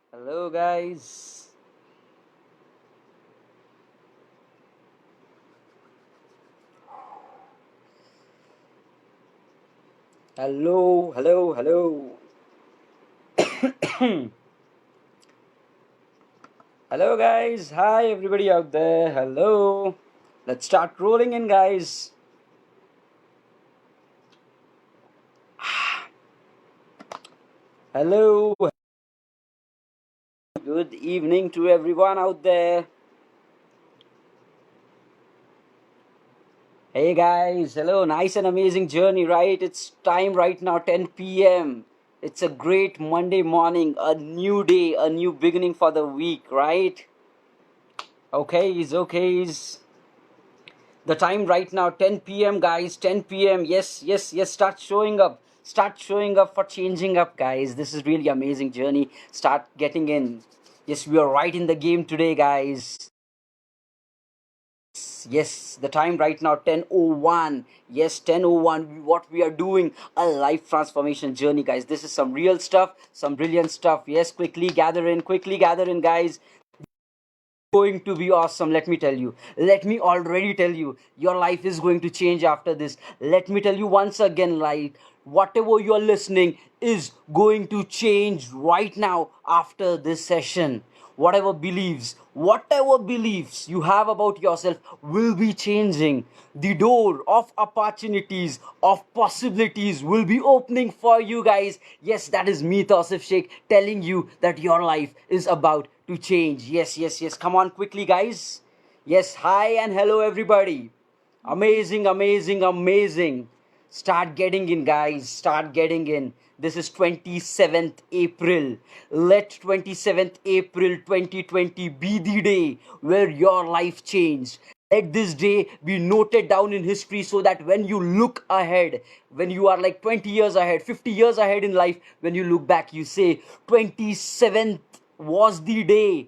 Hello, guys. Hello, hello, hello. Hello, guys. Hi, everybody out there. Hello. Let's start rolling in, guys. Hello. Good evening to everyone out there. Hey, guys. Hello. Nice and amazing journey, right? It's time right now, 10 p.m. It's a great Monday morning, a new day, a new beginning for the week, right? Okay. The time right now, 10 p.m., guys. 10 p.m. Yes. Start showing up. Start showing up for changing up, guys. This is really amazing journey. Start getting in. Yes, we are right in the game today, guys. Yes, the time right now, 10:01. Yes, 10:01. What we are doing, a life transformation journey, guys. This is some real stuff, some brilliant stuff. Yes, quickly gather in, guys. Going to be awesome. Let me tell you, let me already tell you, your life is going to change after this. Let me tell you once again, like, whatever you're listening is going to change right now after this session. Whatever beliefs you have about yourself will be changing. The door of opportunities, of possibilities will be opening for you, guys. Yes, that is me, Tausif Sheikh, telling you that your life is about to change. Yes. Come on, quickly, guys. Yes, hi and hello, everybody. Amazing. Start getting in, guys. Start getting in. This is 27th April. Let 27th April 2020 be the day where your life changed. Let this day be noted down in history so that when you look ahead, when you are like 20 years ahead, 50 years ahead in life, when you look back, you say 27th was the day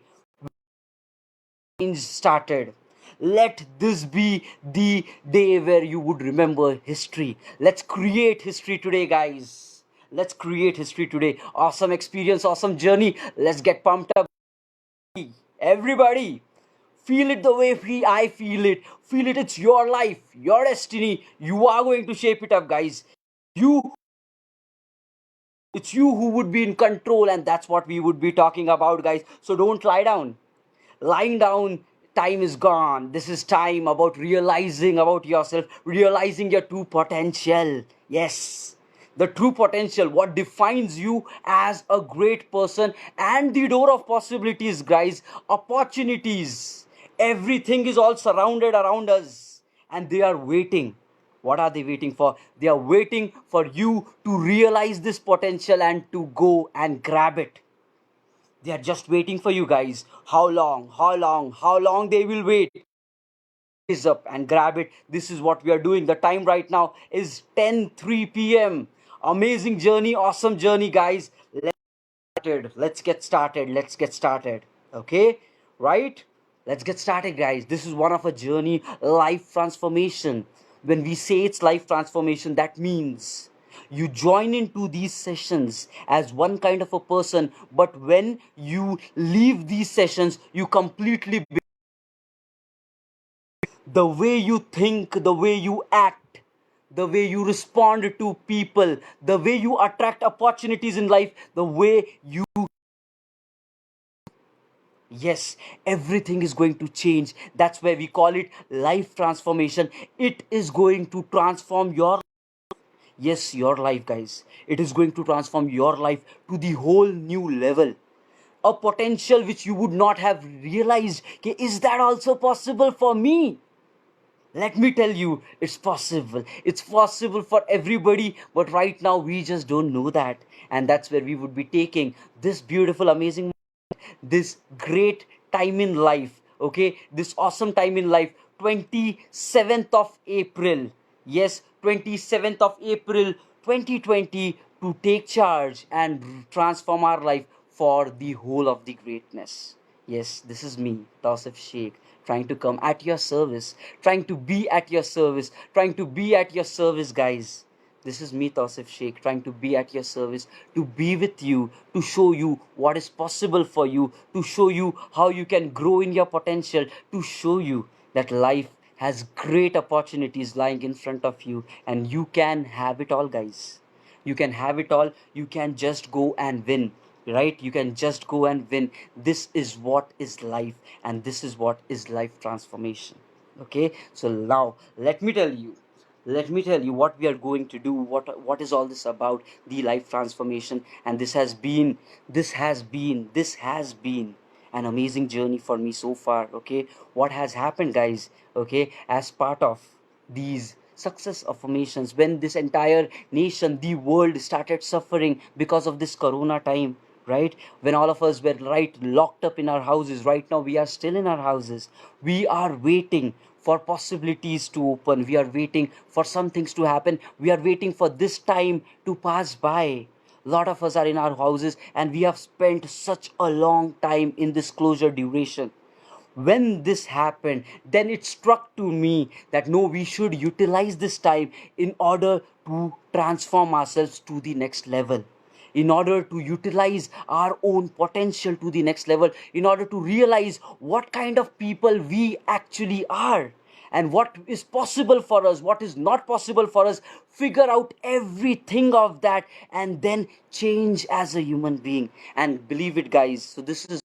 change started. Let this be the day where you would remember history. Let's create history today, guys. Let's create history today. Awesome experience, awesome journey. Let's get pumped up. Everybody, feel it the way I feel it. Feel it. It's your life, your destiny. You are going to shape it up, guys. You It's you who would be in control, and that's what we would be talking about, guys. So don't lie down. Lying down, time is gone. This is time about realizing about yourself, realizing your true potential. Yes. The true potential, what defines you as a great person, and the door of possibilities, guys, opportunities. Everything is all surrounded around us, and they are waiting. What are they waiting for? They are waiting for you to realize this potential and to go and grab it. They are just waiting for you, guys. How long they will wait? Is up and grab it. This is what we are doing. The time right now is 10:03 p.m. Amazing journey, awesome journey, guys. Let's get started. Okay, right? Let's get started, guys. This is one of a journey, life transformation. When we say it's life transformation, that means you join into these sessions as one kind of a person, but when you leave these sessions, you completely, the way you think, the way you act, the way you respond to people, the way you attract opportunities in life, the way you, yes, everything is going to change. That's why we call it life transformation. It is going to transform your, yes, your life, guys. It is going to transform your life to the whole new level. A potential which you would not have realized. Okay, is that also possible for me? Let me tell you, it's possible. It's possible for everybody, but right now we just don't know that. And that's where we would be taking this beautiful, amazing, this great time in life. Okay, this awesome time in life, 27th of April. Yes, 27th of April 2020, to take charge and transform our life for the whole of the greatness. Yes, this is me, Tausif Sheikh, trying to come at your service, trying to be at your service, guys. This is me, Tausif Sheikh, trying to be at your service, to be with you, to show you what is possible for you, to show you how you can grow in your potential, to show you that life has great opportunities lying in front of you, and you can have it all, guys. You can have it all. You can just go and win, right? You can just go and win. This is what is life, and this is what is life transformation. Okay, so now let me tell you what we are going to do, what is all this about, the life transformation. And this has been an amazing journey for me so far. Okay, what has happened, guys, okay, as part of these success affirmations, when this entire nation, the world, started suffering because of this corona time, right? When all of us were right locked up in our houses. Right now we are still in our houses. We are waiting for possibilities to open. We are waiting for some things to happen. We are waiting for this time to pass by. A lot of us are in our houses, and we have spent such a long time in this closure duration. When this happened, then it struck to me that no, we should utilize this time in order to transform ourselves to the next level, in order to utilize our own potential to the next level, in order to realize what kind of people we actually are, and what is possible for us, what is not possible for us. Figure out everything of that, and then change as a human being. And believe it, guys, so this is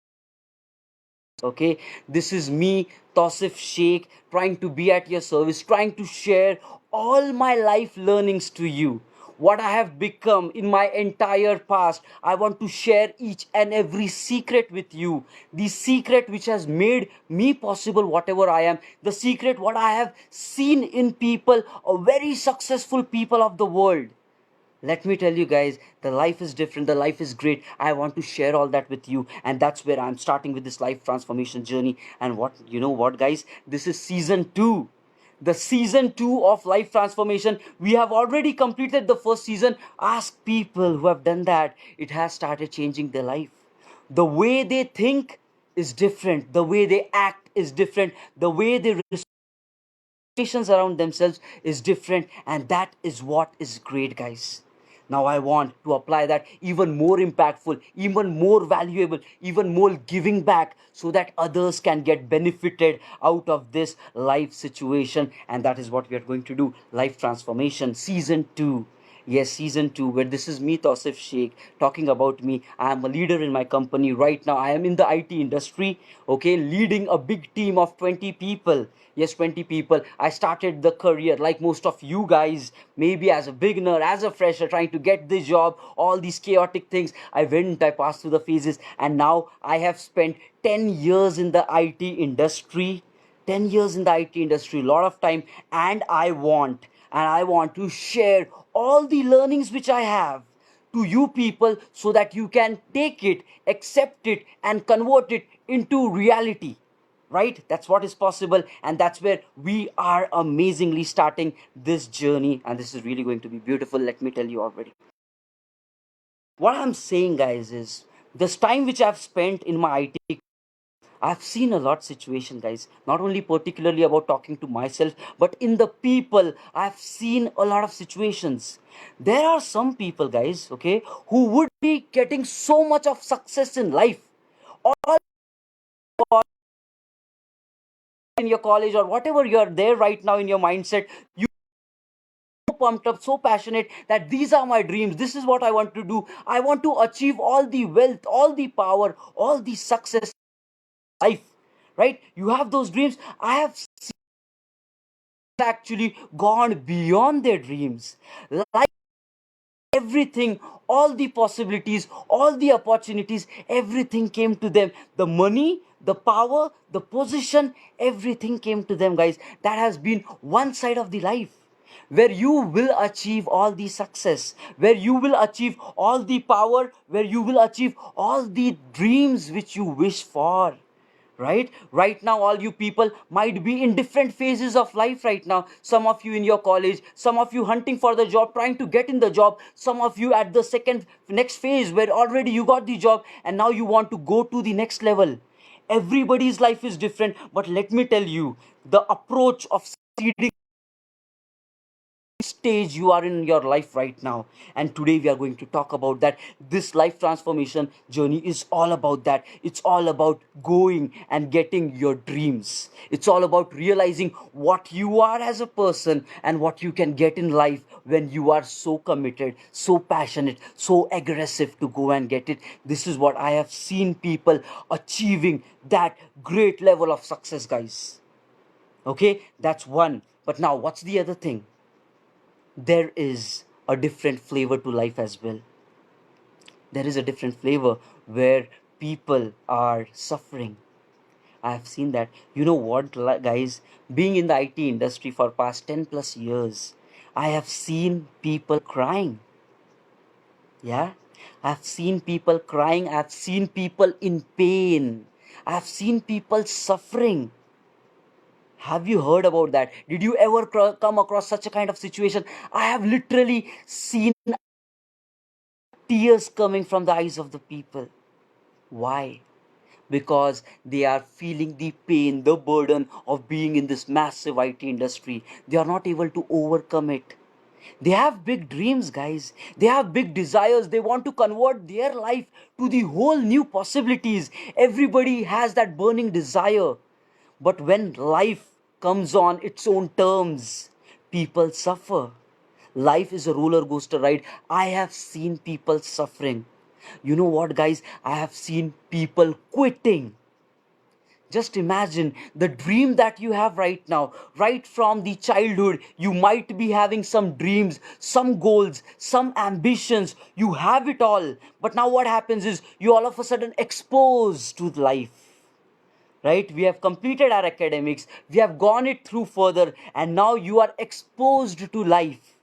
okay, this is me, Tausif Sheikh, trying to be at your service, trying to share all my life learnings to you, what I have become in my entire past. I want to share each and every secret with you, the secret which has made me possible whatever I am, the secret what I have seen in people, a very successful people of the world. Let me tell you, guys, the life is different, the life is great. I want to share all that with you, and that's where I'm starting with this life transformation journey. And what, you know what, guys, this is season 2, the season 2 of life transformation. We have already completed the first season. Ask people who have done that, it has started changing their life. The way they think is different, the way they act is different, the way they expectations around themselves is different, and that is what is great, guys. Now I want to apply that even more impactful, even more valuable, even more giving back, so that others can get benefited out of this life situation. And that is what we are going to do, life transformation season 2. Yes, season 2, where this is me, Tausif Sheikh, talking about me. I am a leader in my company right now. I am in the IT industry, okay, leading a big team of 20 people. Yes, 20 people. I started the career like most of you guys, maybe as a beginner, as a fresher, trying to get this job, all these chaotic things. I went, I passed through the phases, and now I have spent 10 years in the IT industry. 10 years in the IT industry, a lot of time. And I want to share all the learnings which I have to you people, so that you can take it, accept it, and convert it into reality. Right? That's what is possible, and that's where we are amazingly starting this journey. And this is really going to be beautiful, let me tell you already. What I'm saying, guys, is this time which I've spent in my IT, I've seen a lot situation, guys, not only particularly about talking to myself, but in the people. I've seen a lot of situations. There are some people, guys, okay, who would be getting so much of success in life, all in your college or whatever you're there right now in your mindset. You pumped up, so passionate that these are my dreams. This is what I want to do. I want to achieve all the wealth, all the power, all the success in life. Right? You have those dreams. I have actually gone beyond their dreams. Like everything, all the possibilities, all the opportunities, everything came to them. The money, the power, the position, everything came to them, guys. That has been one side of the life, where you will achieve all the success, where you will achieve all the power, where you will achieve all the dreams which you wish for. Right now all you people might be in different phases of life right now. Some of you in your college, some of you hunting for the job, trying to get in the job, some of you at the second next phase where already you got the job and now you want to go to the next level. Everybody's life is different, but let me tell you, the approach of succeeding stage you are in your life right now. And today we are going to talk about that. This life transformation journey is all about that. It's all about going and getting your dreams. It's all about realizing what you are as a person and what you can get in life when you are so committed, so passionate, so aggressive to go and get it. This is what I have seen people achieving that great level of success, guys. Okay, that's one. But now, what's the other thing? There is a different flavor to life as well. There is a different flavor where people are suffering. I have seen that. You know what, guys? Being in the IT industry for past 10 plus years, I have seen people crying. Yeah, I've seen people crying. I've seen people in pain. I've seen people suffering. Have you heard about that? Did you ever come across such a kind of situation? I have literally seen tears coming from the eyes of the people. Why? Because they are feeling the pain, the burden of being in this massive IT industry. They are not able to overcome it. They have big dreams, guys. They have big desires. They want to convert their life to the whole new possibilities. Everybody has that burning desire. But when life comes on its own terms, people suffer. Life is a roller coaster ride. I have seen people suffering. You know what, guys? I have seen people quitting. Just imagine the dream that you have right now, right from the childhood. You might be having some dreams, some goals, some ambitions. You have it all. But now what happens is you all of a sudden exposed to life, right? We have completed our academics, we have gone it through further, and now you are exposed to life.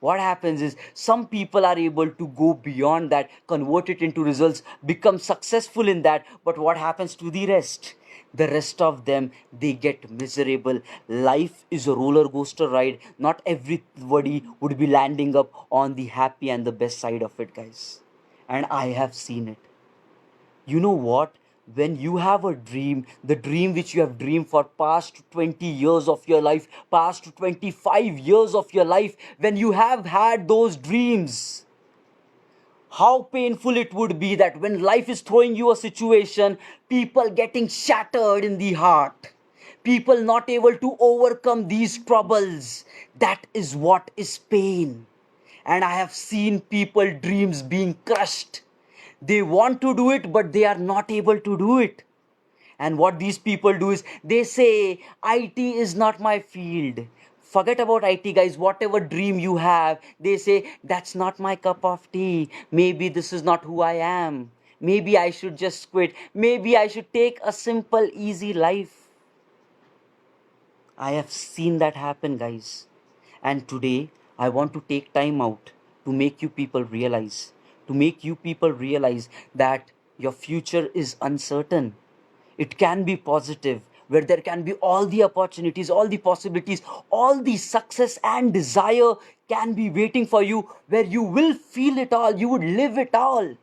What happens is some people are able to go beyond that, convert it into results, become successful in that. But what happens to the rest? The rest of them, they get miserable. Life is a roller coaster ride. Not everybody would be landing up on the happy and the best side of it, guys. And I have seen it. You know what? When you have a dream, the dream which you have dreamed for past 20 years of your life, past 25 years of your life, when you have had those dreams, how painful it would be that when life is throwing you a situation, people getting shattered in the heart, people not able to overcome these troubles. That is what is pain. And I have seen people dreams being crushed. They want to do it, but they are not able to do it. And what these people do is they say, IT is not my field. Forget about IT, guys. Whatever dream you have, they say, that's not my cup of tea. Maybe this is not who I am. Maybe I should just quit. Maybe I should take a simple, easy life. I have seen that happen, guys. And today, I want to take time out to make you people realize, that your future is uncertain. It can be positive, where there can be all the opportunities, all the possibilities, all the success and desire can be waiting for you, where you will feel it all, you would live it all.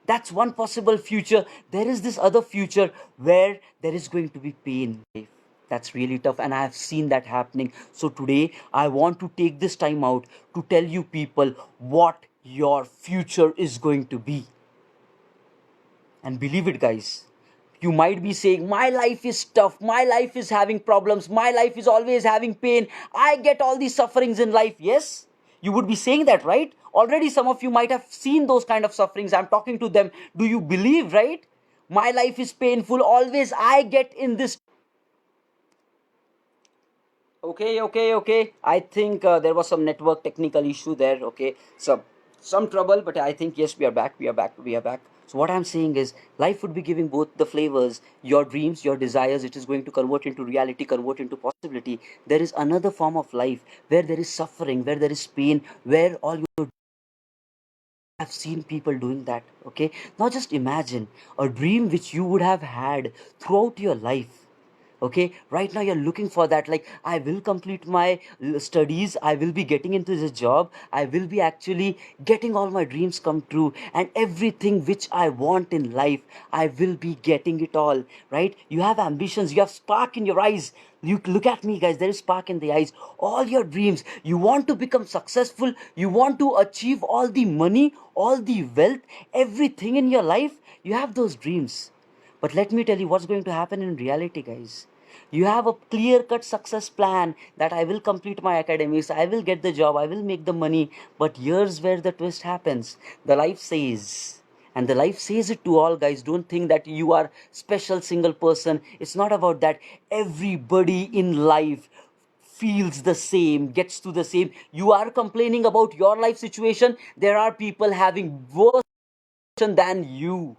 That's one possible future. There is this other future where there is going to be pain. That's really tough, and I have seen that happening. So today, I want to take this time out to tell you people what your future is going to be. And believe it, guys, you might be saying, my life is tough, my life is having problems, my life is always having pain, I get all these sufferings in life. Yes, you would be saying that, right? Already some of you might have seen those kind of sufferings. I'm talking to them. Do you believe, right? My life is painful, always I get in this. Okay. I think there was some network technical issue there. Okay, so some trouble, but I think yes, we are back. We are back. So what I'm saying is, life would be giving both the flavors, your dreams, your desires. It is going to convert into reality, convert into possibility. There is another form of life where there is suffering, where there is pain, where all your I've seen people doing that. Okay, now just imagine a dream which you would have had throughout your life. Okay, right now you're looking for that, like, I will complete my studies, I will be getting into this job, I will be actually getting all my dreams come true, and everything which I want in life, I will be getting it all. Right, you have ambitions, you have spark in your eyes. You look at me, guys, there is spark in the eyes. All your dreams, you want to become successful, you want to achieve all the money, all the wealth, everything in your life, you have those dreams. But let me tell you what's going to happen in reality, guys. You have a clear cut success plan that I will complete my academics, I will get the job, I will make the money. But here's where the twist happens. The life says, and the life says it to all, guys, don't think that you are special single person. It's not about that. Everybody in life feels the same, gets to the same. You are complaining about your life situation, there are people having worse than you.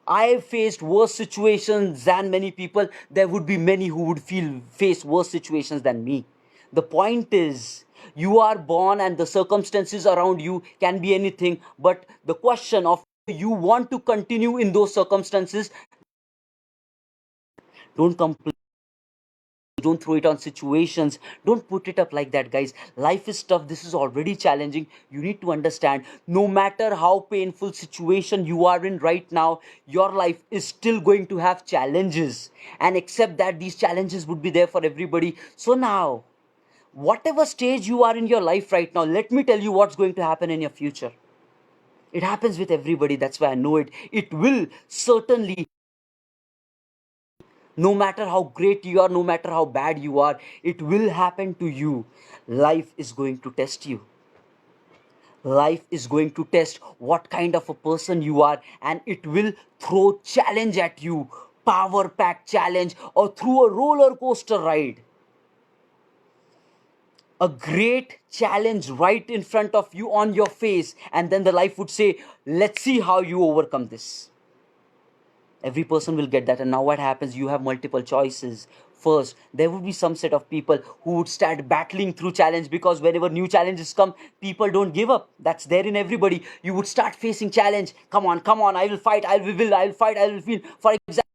I faced worse situations than many people. There would be many who would face worse situations than me. The point is, you are born and the circumstances around you can be anything, but the question of you want to continue in those circumstances. Don't complain, don't throw it on situations, don't put it up like that, guys. Life is tough, this is already challenging. You need to understand, no matter how painful situation you are in right now, your life is still going to have challenges, and accept that these challenges would be there for everybody. So now, whatever stage you are in your life right now, let me tell you what's going to happen in your future. It happens with everybody, that's why I know it. It will certainly, no matter how great you are, no matter how bad you are, it will happen to you. Life is going to test you. Life is going to test what kind of a person you are, and it will throw challenge at you, power pack challenge, or through a roller coaster ride. A great challenge right in front of you on your face, and then the life would say, let's see how you overcome this. Every person will get that. And now what happens, you have multiple choices. First, there would be some set of people who would start battling through challenge, because whenever new challenges come, people don't give up. That's there in everybody. You would start facing challenge. Come on, I will fight, I will, I will fight, I will feel. For example,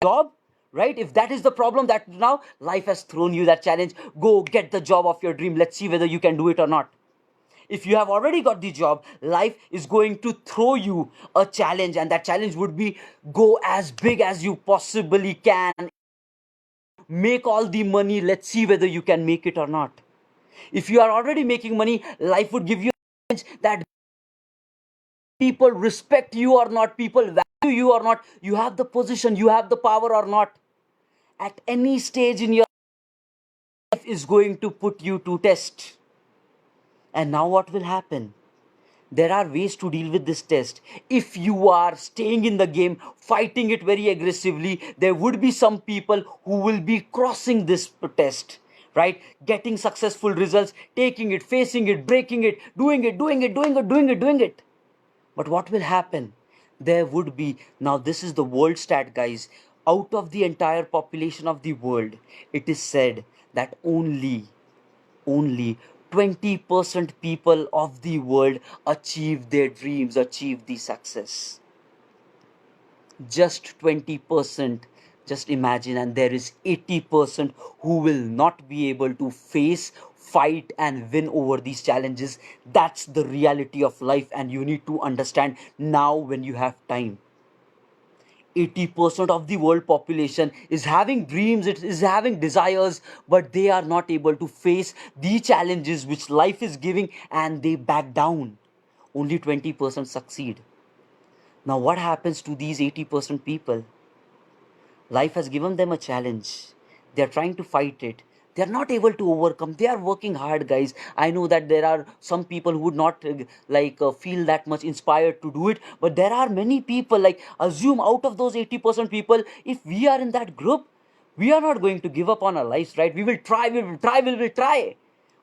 job, right? If that is the problem, that now life has thrown you that challenge, go get the job of your dream, let's see whether you can do it or not. If you have already got the job, life is going to throw you a challenge, and that challenge would be, go as big as you possibly can, make all the money, let's see whether you can make it or not. If you are already making money, life would give you a challenge that people respect you or not, people value you or not, you have the position, you have the power or not. At any stage in your life is going to put you to test. And now what will happen? There are ways to deal with this test. If you are staying in the game, fighting it very aggressively, there would be some people who will be crossing this test, right? Getting successful results, taking it, facing it, breaking it, doing it. But what will happen? There would be, now this is the world stat, guys. Out of the entire population of the world, it is said that only 20% people of the world achieve their dreams, achieve the success. Just 20%. Just imagine, and there is 80% who will not be able to face, fight, and win over these challenges. That's the reality of life, and you need to understand now when you have time. 80% of the world population is having dreams, it is having desires, but they are not able to face the challenges which life is giving, and they back down. Only 20% succeed. Now what happens to these 80% people? Life has given them a challenge, they are trying to fight it, they are not able to overcome, they are working hard, guys. I know that there are some people who would not feel that much inspired to do it, but there are many people, like, assume out of those 80% people, if we are in that group, we are not going to give up on our lives, right? We will try, we will try.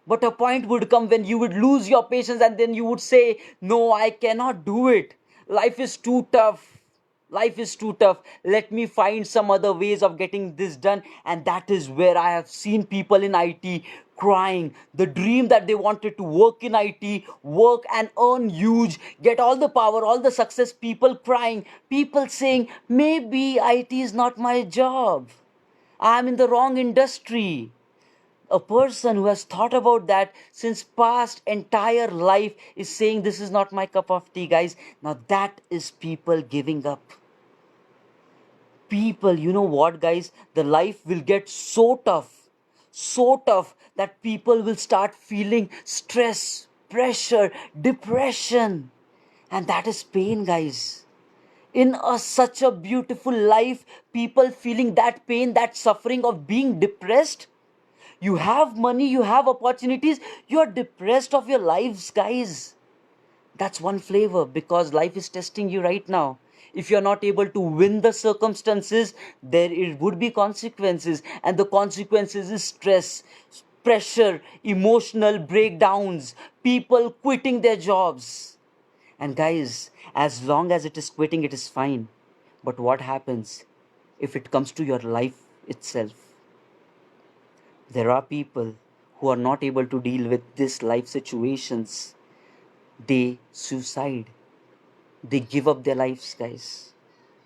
But a point would come when you would lose your patience, and then you would say, no, I cannot do it, life is too tough. Life is too tough. Let me find some other ways of getting this done. And that is where I have seen people in IT crying. The dream that they wanted to work in IT, work and earn huge, get all the power, all the success, people crying, people saying, maybe IT is not my job. I'm in the wrong industry. A person who has thought about that since past entire life is saying this is not my cup of tea, guys. Now that is people giving up. People, you know what, guys, the life will get so tough that people will start feeling stress, pressure, depression, and that is pain, guys. In such a beautiful life, people feeling that pain, that suffering of being depressed. You have money, you have opportunities, you are depressed of your lives, guys. That's one flavor, because life is testing you right now. If you're not able to win the circumstances, there it would be consequences, and the consequences is stress, pressure, emotional breakdowns, people quitting their jobs. And guys, as long as it is quitting, it is fine. But what happens if it comes to your life itself? There are people who are not able to deal with this life situations. They suicide. They give up their lives, guys.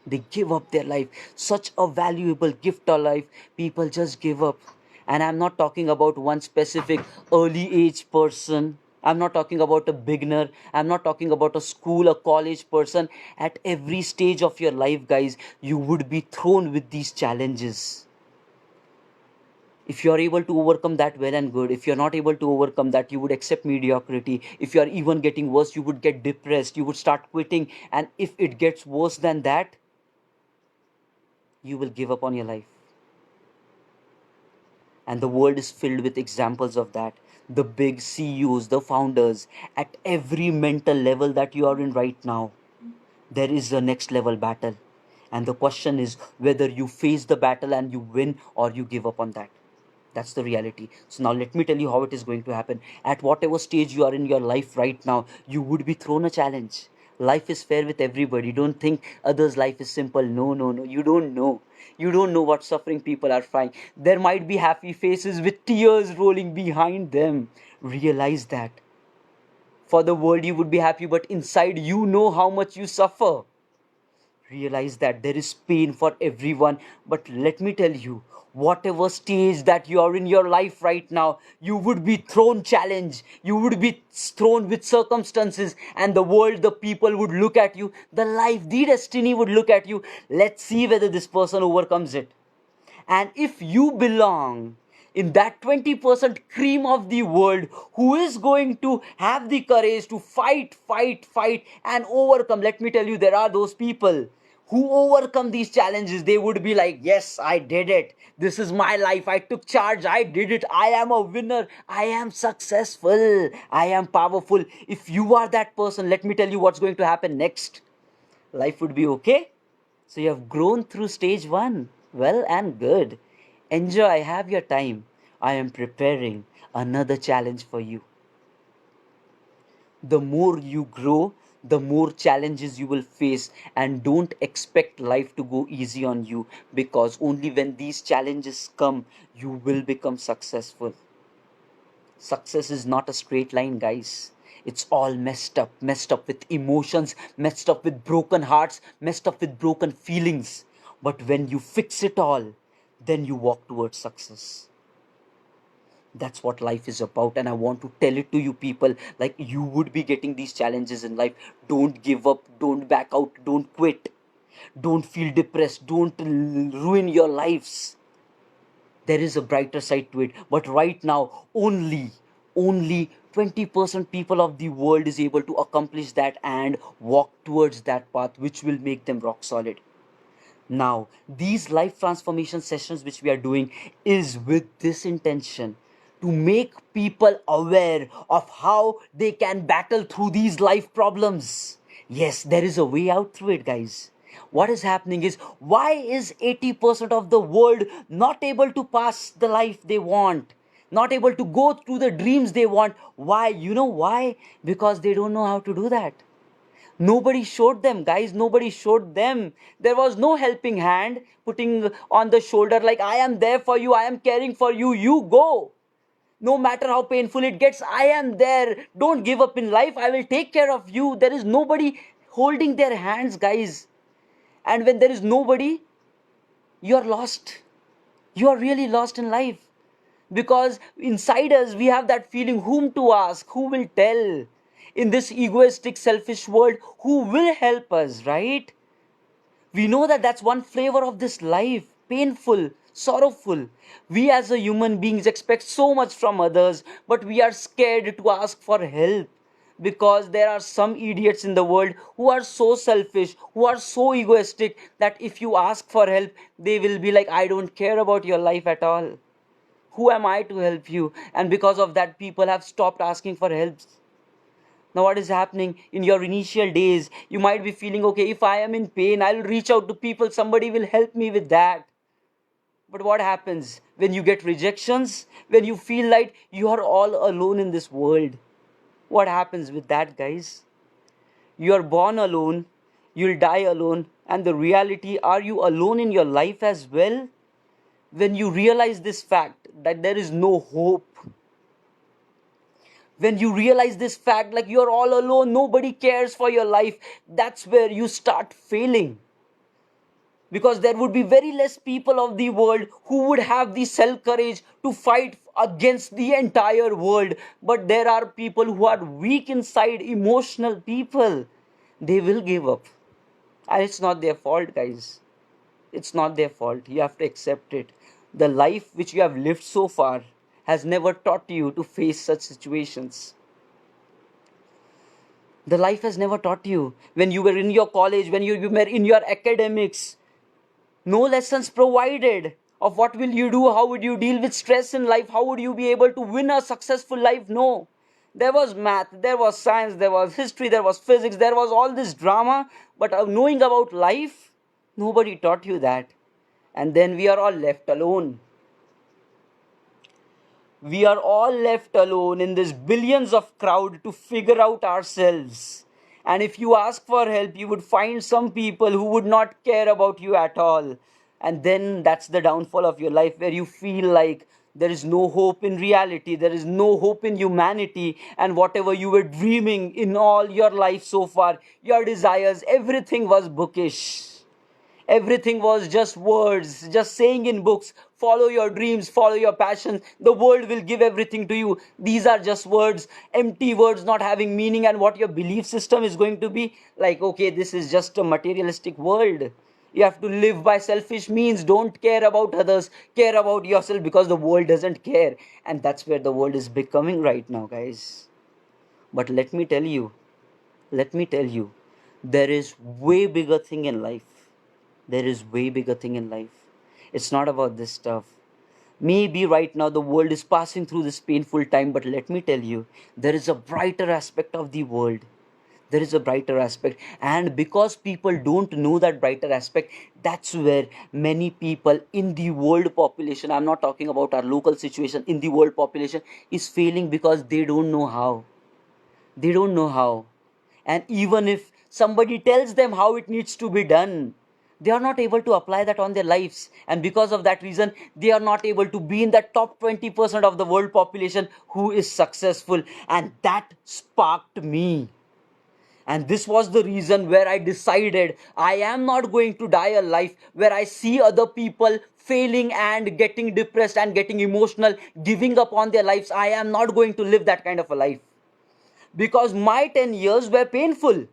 They give up their life. Such a valuable gift of life, people just give up. And I'm not talking about one specific early age person. I'm not talking about a beginner. I'm not talking about a school, a college person. At every stage of your life, guys, you would be thrown with these challenges. If you're able to overcome that, well and good. If you're not able to overcome that, you would accept mediocrity. If you're even getting worse, you would get depressed, you would start quitting, and if it gets worse than that, you will give up on your life. And the world is filled with examples of that. The big CEOs, the founders, at every mental level that you are in right now, there is a next level battle. And the question is whether you face the battle and you win, or you give up on that. That's the reality. So now let me tell you how it is going to happen. At whatever stage you are in your life right now, you would be thrown a challenge. Life is fair with everybody. Don't think others' life is simple. No, no, no. You don't know. You don't know what suffering people are fighting. There might be happy faces with tears rolling behind them. Realize that. For the world, you would be happy, but inside, you know how much you suffer. Realize that there is pain for everyone. But let me tell you, whatever stage that you are in your life right now, you would be thrown challenge, you would be thrown with circumstances, and the world, the people would look at you, the life, the destiny would look at you. Let's see whether this person overcomes it. And if you belong in that 20% cream of the world who is going to have the courage to fight, and overcome, let me tell you, there are those people who overcome these challenges. They would be like, yes, I did it. This is my life. I took charge. I did it. I am a winner. I am successful. I am powerful. If you are that person, let me tell you what's going to happen next. Life would be okay. So you have grown through stage one. Well and good. Enjoy, have your time. I am preparing another challenge for you. The more you grow, the more challenges you will face, and don't expect life to go easy on you, because only when these challenges come, you will become successful. Success is not a straight line, guys. It's all messed up with emotions, messed up with broken hearts, messed up with broken feelings. But when you fix it all, then you walk towards success. That's what life is about, and I want to tell it to you people. Like, you would be getting these challenges in life. Don't give up, don't back out, don't quit, don't feel depressed, don't ruin your lives. There is a brighter side to it, but right now only 20% people of the world is able to accomplish that and walk towards that path which will make them rock solid. Now these life transformation sessions which we are doing is with this intention, to make people aware of how they can battle through these life problems. Yes, there is a way out through it, guys. What is happening is, why is 80% of the world not able to pass the life they want, not able to go through the dreams they want? Why? You know why? Because they don't know how to do that. Nobody showed them, guys. Nobody showed them. There was no helping hand putting on the shoulder, like, I am there for you, I am caring for you, you go. No matter how painful it gets, I am there. Don't give up in life. I will take care of you. There is nobody holding their hands, guys. And when there is nobody, you're lost. you are really lost in life. Because inside us we have that feeling, whom to ask, who will tell, in this egoistic selfish world, who will help us, right? We know that that's one flavor of this life, painful, sorrowful. We as a human beings expect so much from others, but we are scared to ask for help, because there are some idiots in the world who are so selfish, who are so egoistic, that if you ask for help, they will be like, I don't care about your life at all. Who am I to help you? And because of that, people have stopped asking for help. Now, what is happening in your initial days? You might be feeling, okay, if I am in pain, I'll reach out to people, somebody will help me with that. But what happens when you get rejections? When you feel like you are all alone in this world? What happens with that, guys? You are born alone, you'll die alone, and the reality, are you alone in your life as well? When you realize this fact that there is no hope, when you realize this fact, like you're all alone, nobody cares for your life, that's where you start failing. Because there would be very less people of the world who would have the self courage to fight against the entire world. But there are people who are weak inside, emotional people. They will give up. And it's not their fault, guys. It's not their fault. You have to accept it. The life which you have lived so far has never taught you to face such situations. The life has never taught you. When you were in your college, when you were in your academics, no lessons provided of what will you do, how would you deal with stress in life, how would you be able to win a successful life. No, there was math, there was science, there was history, there was physics, there was all this drama, but knowing about life, nobody taught you that. And then we are all left alone. We are all left alone in this billions of crowd to figure out ourselves. And if you ask for help, you would find some people who would not care about you at all. And then that's the downfall of your life, where you feel like there is no hope in reality, there is no hope in humanity, and whatever you were dreaming in all your life so far, your desires, everything was bookish. Everything was just words, just saying in books, follow your dreams, follow your passions, the world will give everything to you. These are just words, empty words, not having meaning. And what your belief system is going to be like, okay, this is just a materialistic world. You have to live by selfish means, don't care about others, care about yourself, because the world doesn't care. And that's where the world is becoming right now, guys. But let me tell you, there is way bigger thing in life. There is way bigger thing in life. It's not about this stuff. Maybe right now the world is passing through this painful time, but let me tell you, there is a brighter aspect of the world. There is a brighter aspect, and because people don't know that brighter aspect, that's where many people in the world population, I'm not talking about our local situation, in the world population, is failing because they don't know how. They don't know how. And even if somebody tells them how it needs to be done, they are not able to apply that on their lives. And because of that reason, they are not able to be in the top 20% of the world population who is successful. And that sparked me. And this was the reason where I decided I am not going to die a life where I see other people failing and getting depressed and getting emotional, giving up on their lives. I am not going to live that kind of a life, because my 10 years were painful.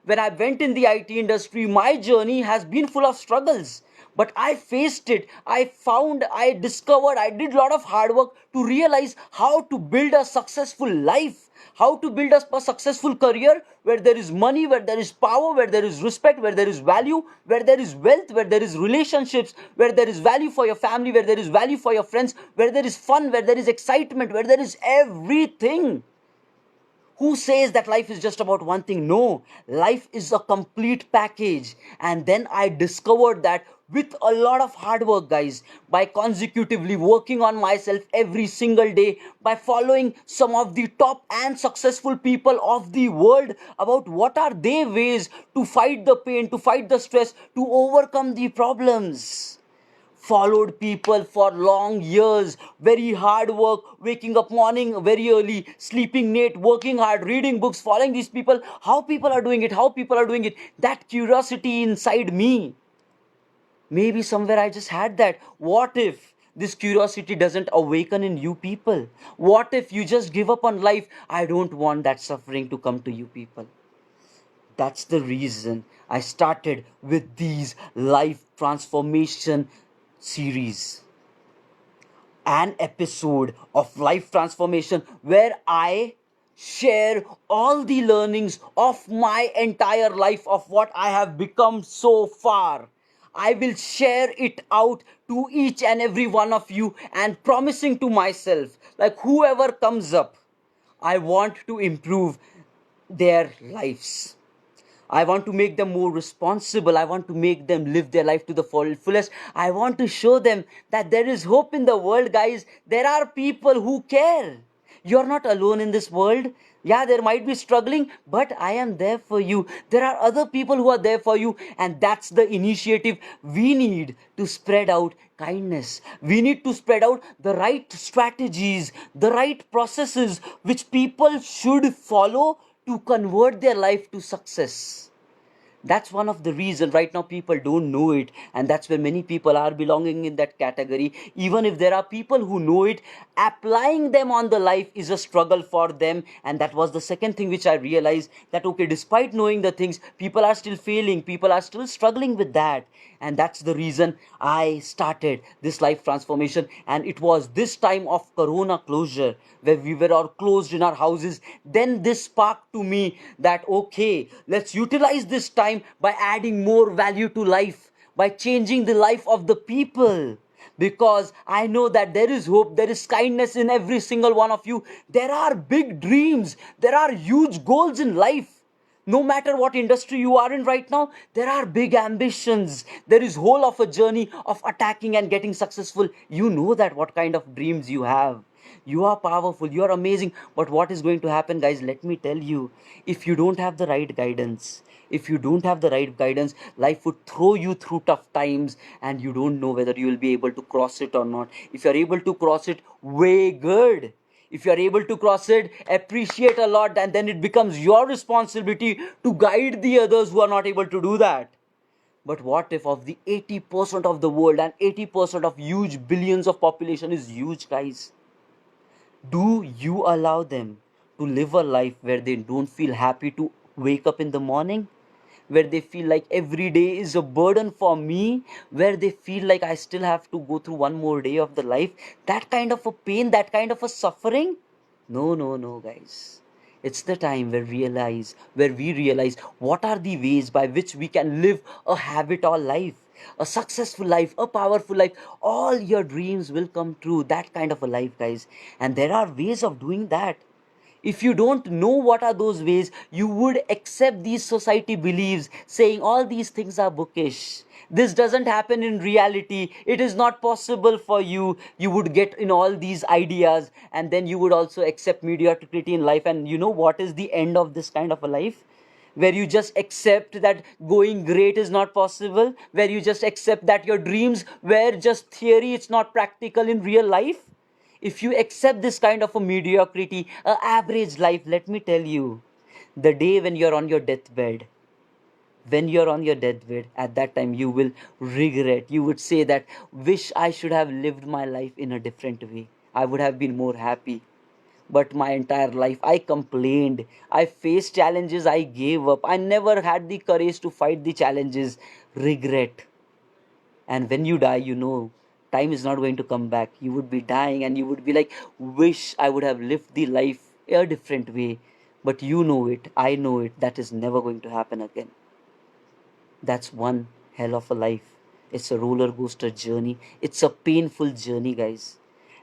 When I went in the IT industry, my journey has been full of struggles. But I faced it. I found, I discovered, I did a lot of hard work to realize how to build a successful life, how to build a successful career where there is money, where there is power, where there is respect, where there is value, where there is wealth, where there is relationships, where there is value for your family, where there is value for your friends, where there is fun, where there is excitement, where there is everything. Who says that life is just about one thing? No, life is a complete package. And then I discovered that with a lot of hard work, guys, by consecutively working on myself every single day, by following some of the top and successful people of the world about what are their ways to fight the pain, to fight the stress, to overcome the problems. Followed people for long years, very hard work, waking up morning very early, sleeping late, working hard, reading books, following these people, how people are doing it, how people are doing it. That curiosity inside me, maybe somewhere I just had that. What if this curiosity doesn't awaken in you people? What if you just give up on life? I don't want that suffering to come to you people. That's the reason I started with these life transformation series, an episode of life transformation where I share all the learnings of my entire life, of what I have become so far. I will share it out to each and every one of you, and promising to myself, like whoever comes up, I want to improve their lives. I want to make them more responsible. I want to make them live their life to the fullest. I want to show them that there is hope in the world, guys. There are people who care. You're not alone in this world. Yeah, there might be struggling, but I am there for you. There are other people who are there for you, and that's the initiative we need to spread out kindness. We need to spread out the right strategies, the right processes which people should follow to convert their life to success. That's one of the reason right now people don't know it, and that's where many people are belonging in that category. Even if there are people who know it, applying them on the life is a struggle for them. And that was the second thing which I realized, that okay, despite knowing the things, people are still failing, people are still struggling with that. And that's the reason I started this life transformation. And it was this time of corona closure, where we were all closed in our houses, then this sparked to me that okay, let's utilize this time by adding more value to life, by changing the life of the people. Because I know that there is hope, there is kindness in every single one of you. There are big dreams, there are huge goals in life. No matter what industry you are in right now, there are big ambitions. There is whole of a journey of attacking and getting successful. You know that what kind of dreams you have. You are powerful, you are amazing. But what is going to happen, guys? Let me tell you. If you don't have the right guidance, if you don't have the right guidance, life would throw you through tough times, and you don't know whether you will be able to cross it or not. If you are able to cross it, way good. If you are able to cross it, appreciate a lot, and then it becomes your responsibility to guide the others who are not able to do that. But what if of the 80% of the world, and 80% of huge billions of population is huge, guys? Do you allow them to live a life where they don't feel happy to wake up in the morning? Where they feel like every day is a burden for me? Where they feel like I still have to go through one more day of the life? That kind of a pain, that kind of a suffering? No, no, no, guys. It's the time where we realize what are the ways by which we can live a habit-all life, a successful life, a powerful life. All your dreams will come true. That kind of a life, guys. And there are ways of doing that. If you don't know what are those ways, you would accept these society beliefs saying all these things are bookish. This doesn't happen in reality. It is not possible for you. You would get in all these ideas, and then you would also accept mediocrity in life. And you know what is the end of this kind of a life? Where you just accept that going great is not possible, where you just accept that your dreams were just theory, it's not practical in real life. If you accept this kind of a mediocrity, a average life, let me tell you, the day when you're on your deathbed, at that time you will regret. You would say that, wish I should have lived my life in a different way. I would have been more happy. But my entire life I complained, I faced challenges, I gave up, I never had the courage to fight the challenges. Regret. And when you die, you know time is not going to come back. You would be dying, and you would be like, wish I would have lived the life a different way. But you know it, I know it, that is never going to happen again. That's one hell of a life. It's a roller coaster journey. It's a painful journey, guys.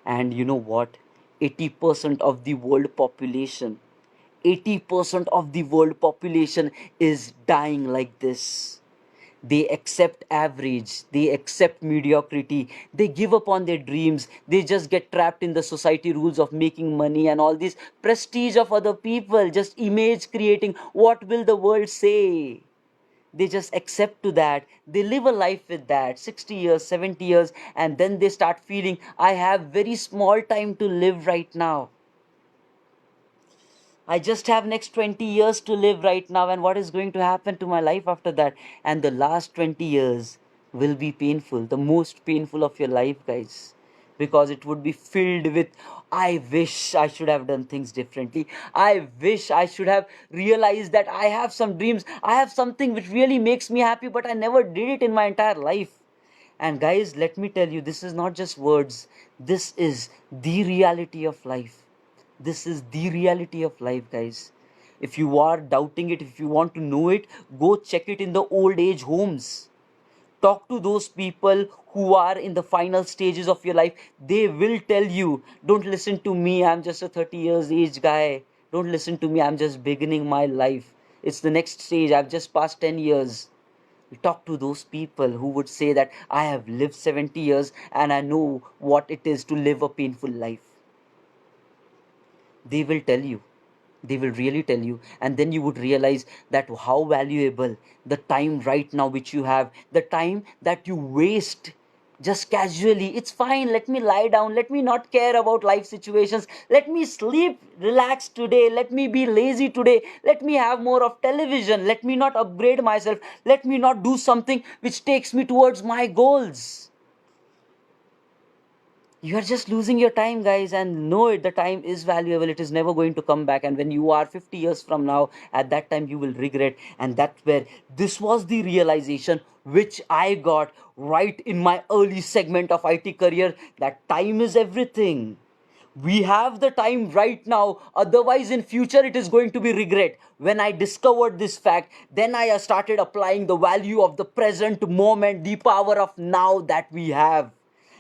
And you know what? 80% of the world population, 80% of the world population is dying like this. They accept average, they accept mediocrity, they give up on their dreams, they just get trapped in the society rules of making money and all this prestige of other people, just image creating. What will the world say? They just accept to that, they live a life with that 60 years, 70 years, and then they start feeling, I have very small time to live right now. I just have next 20 years to live right now, and what is going to happen to my life after that? And the last 20 years will be painful, the most painful of your life, guys. because it would be filled with, I wish I should have done things differently. I wish I should have realized that I have some dreams. I have something which really makes me happy, but I never did it in my entire life. And guys, let me tell you, this is not just words. This is the reality of life. This is the reality of life, guys. If you are doubting it, if you want to know it, go check it in the old age homes. Talk to those people who are in the final stages of your life. They will tell you, don't listen to me, I'm just a 30 years age guy. Don't listen to me, I'm just beginning my life. It's the next stage, I've just passed 10 years. Talk to those people who would say that I have lived 70 years and I know what it is to live a painful life. They will tell you. They will really tell you. And then you would realize that how valuable the time right now which you have, the time that you waste just casually. It's fine, let me lie down, let me not care about life situations, let me sleep relax today, let me be lazy today, let me have more of television, let me not upgrade myself, let me not do something which takes me towards my goals. You are just losing your time, guys, and know it, the time is valuable, it is never going to come back. And when you are 50 years from now, at that time you will regret. And that's where this was the realization which I got right in my early segment of IT career, that time is everything. We have the time right now, otherwise in future it is going to be regret. When I discovered this fact, then I started applying the value of the present moment, the power of now that we have.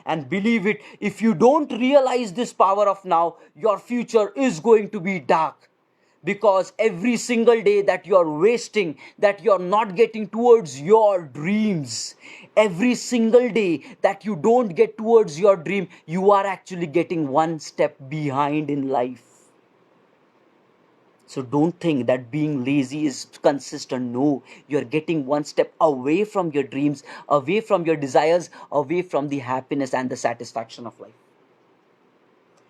And believe it, if you don't realize this power of now, your future is going to be dark. Because every single day that you're wasting, that you're not getting towards your dreams, every single day that you don't get towards your dream, you are actually getting one step behind in life. So don't think that being lazy is consistent. No, you're getting one step away from your dreams, away from your desires, away from the happiness and the satisfaction of life.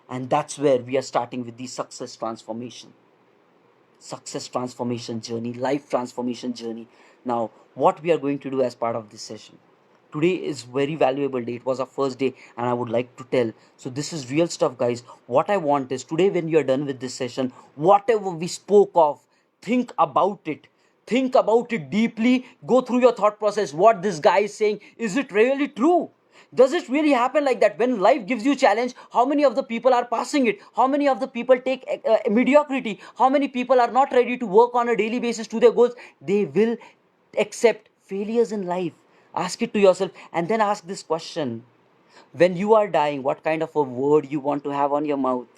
And that's where we are starting with the success transformation journey, life transformation journey. Now, what we are going to do as part of this session. Today is very valuable day. It was our first day and I would like to tell. So this is real stuff, guys. What I want is today when you are done with this session, whatever we spoke of, think about it. Think about it deeply. Go through your thought process. What this guy is saying, is it really true? Does it really happen like that? When life gives you challenge, how many of the people are passing it? How many of the people take mediocrity? How many people are not ready to work on a daily basis to their goals? They will accept failures in life. Ask it to yourself and then ask this question. When you are dying, what kind of a word you want to have on your mouth?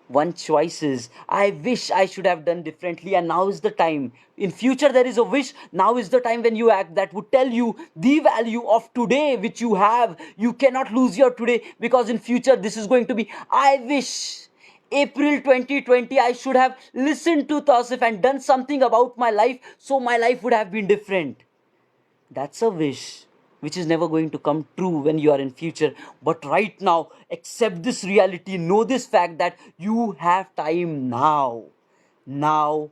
One choice is, I wish I should have done differently, and now is the time. In future there is a wish, now is the time when you act. That would tell you the value of today which you have. You cannot lose your today, because in future this is going to be, I wish April 2020 I should have listened to Tausif and done something about my life, so my life would have been different. That's a wish which is never going to come true when you are in future. But right now, accept this reality, know this fact that you have time now. Now,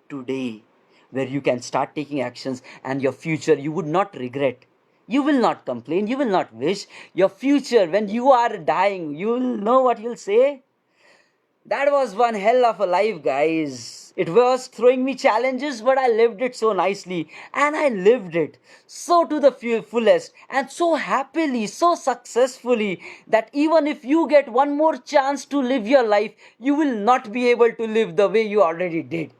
today, where you can start taking actions, and your future you would not regret. You will not complain, you will not wish. Your future, when you are dying, you will know what you'll say. That was one hell of a life, guys. It was throwing me challenges, but I lived it so nicely. And I lived it so to the fullest and so happily, so successfully, that even if you get one more chance to live your life, you will not be able to live the way you already did.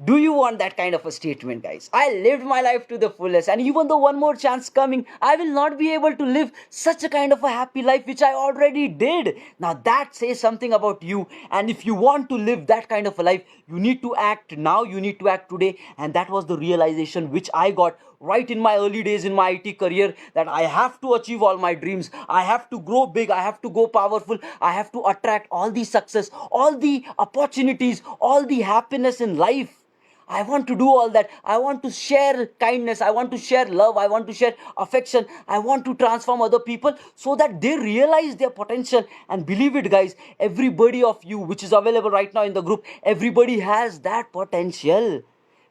Do you want that kind of a statement, guys? I lived my life to the fullest, and even though one more chance coming, I will not be able to live such a kind of a happy life which I already did. Now that says something about you. And if you want to live that kind of a life, you need to act now, you need to act today. And that was the realization which I got right in my early days in my IT career, that I have to achieve all my dreams. I have to grow big. I have to go powerful. I have to attract all the success, all the opportunities, all the happiness in life. I want to do all that. I want to share kindness. I want to share love. I want to share affection. I want to transform other people so that they realize their potential. And believe it, guys, everybody of you which is available right now in the group, everybody has that potential.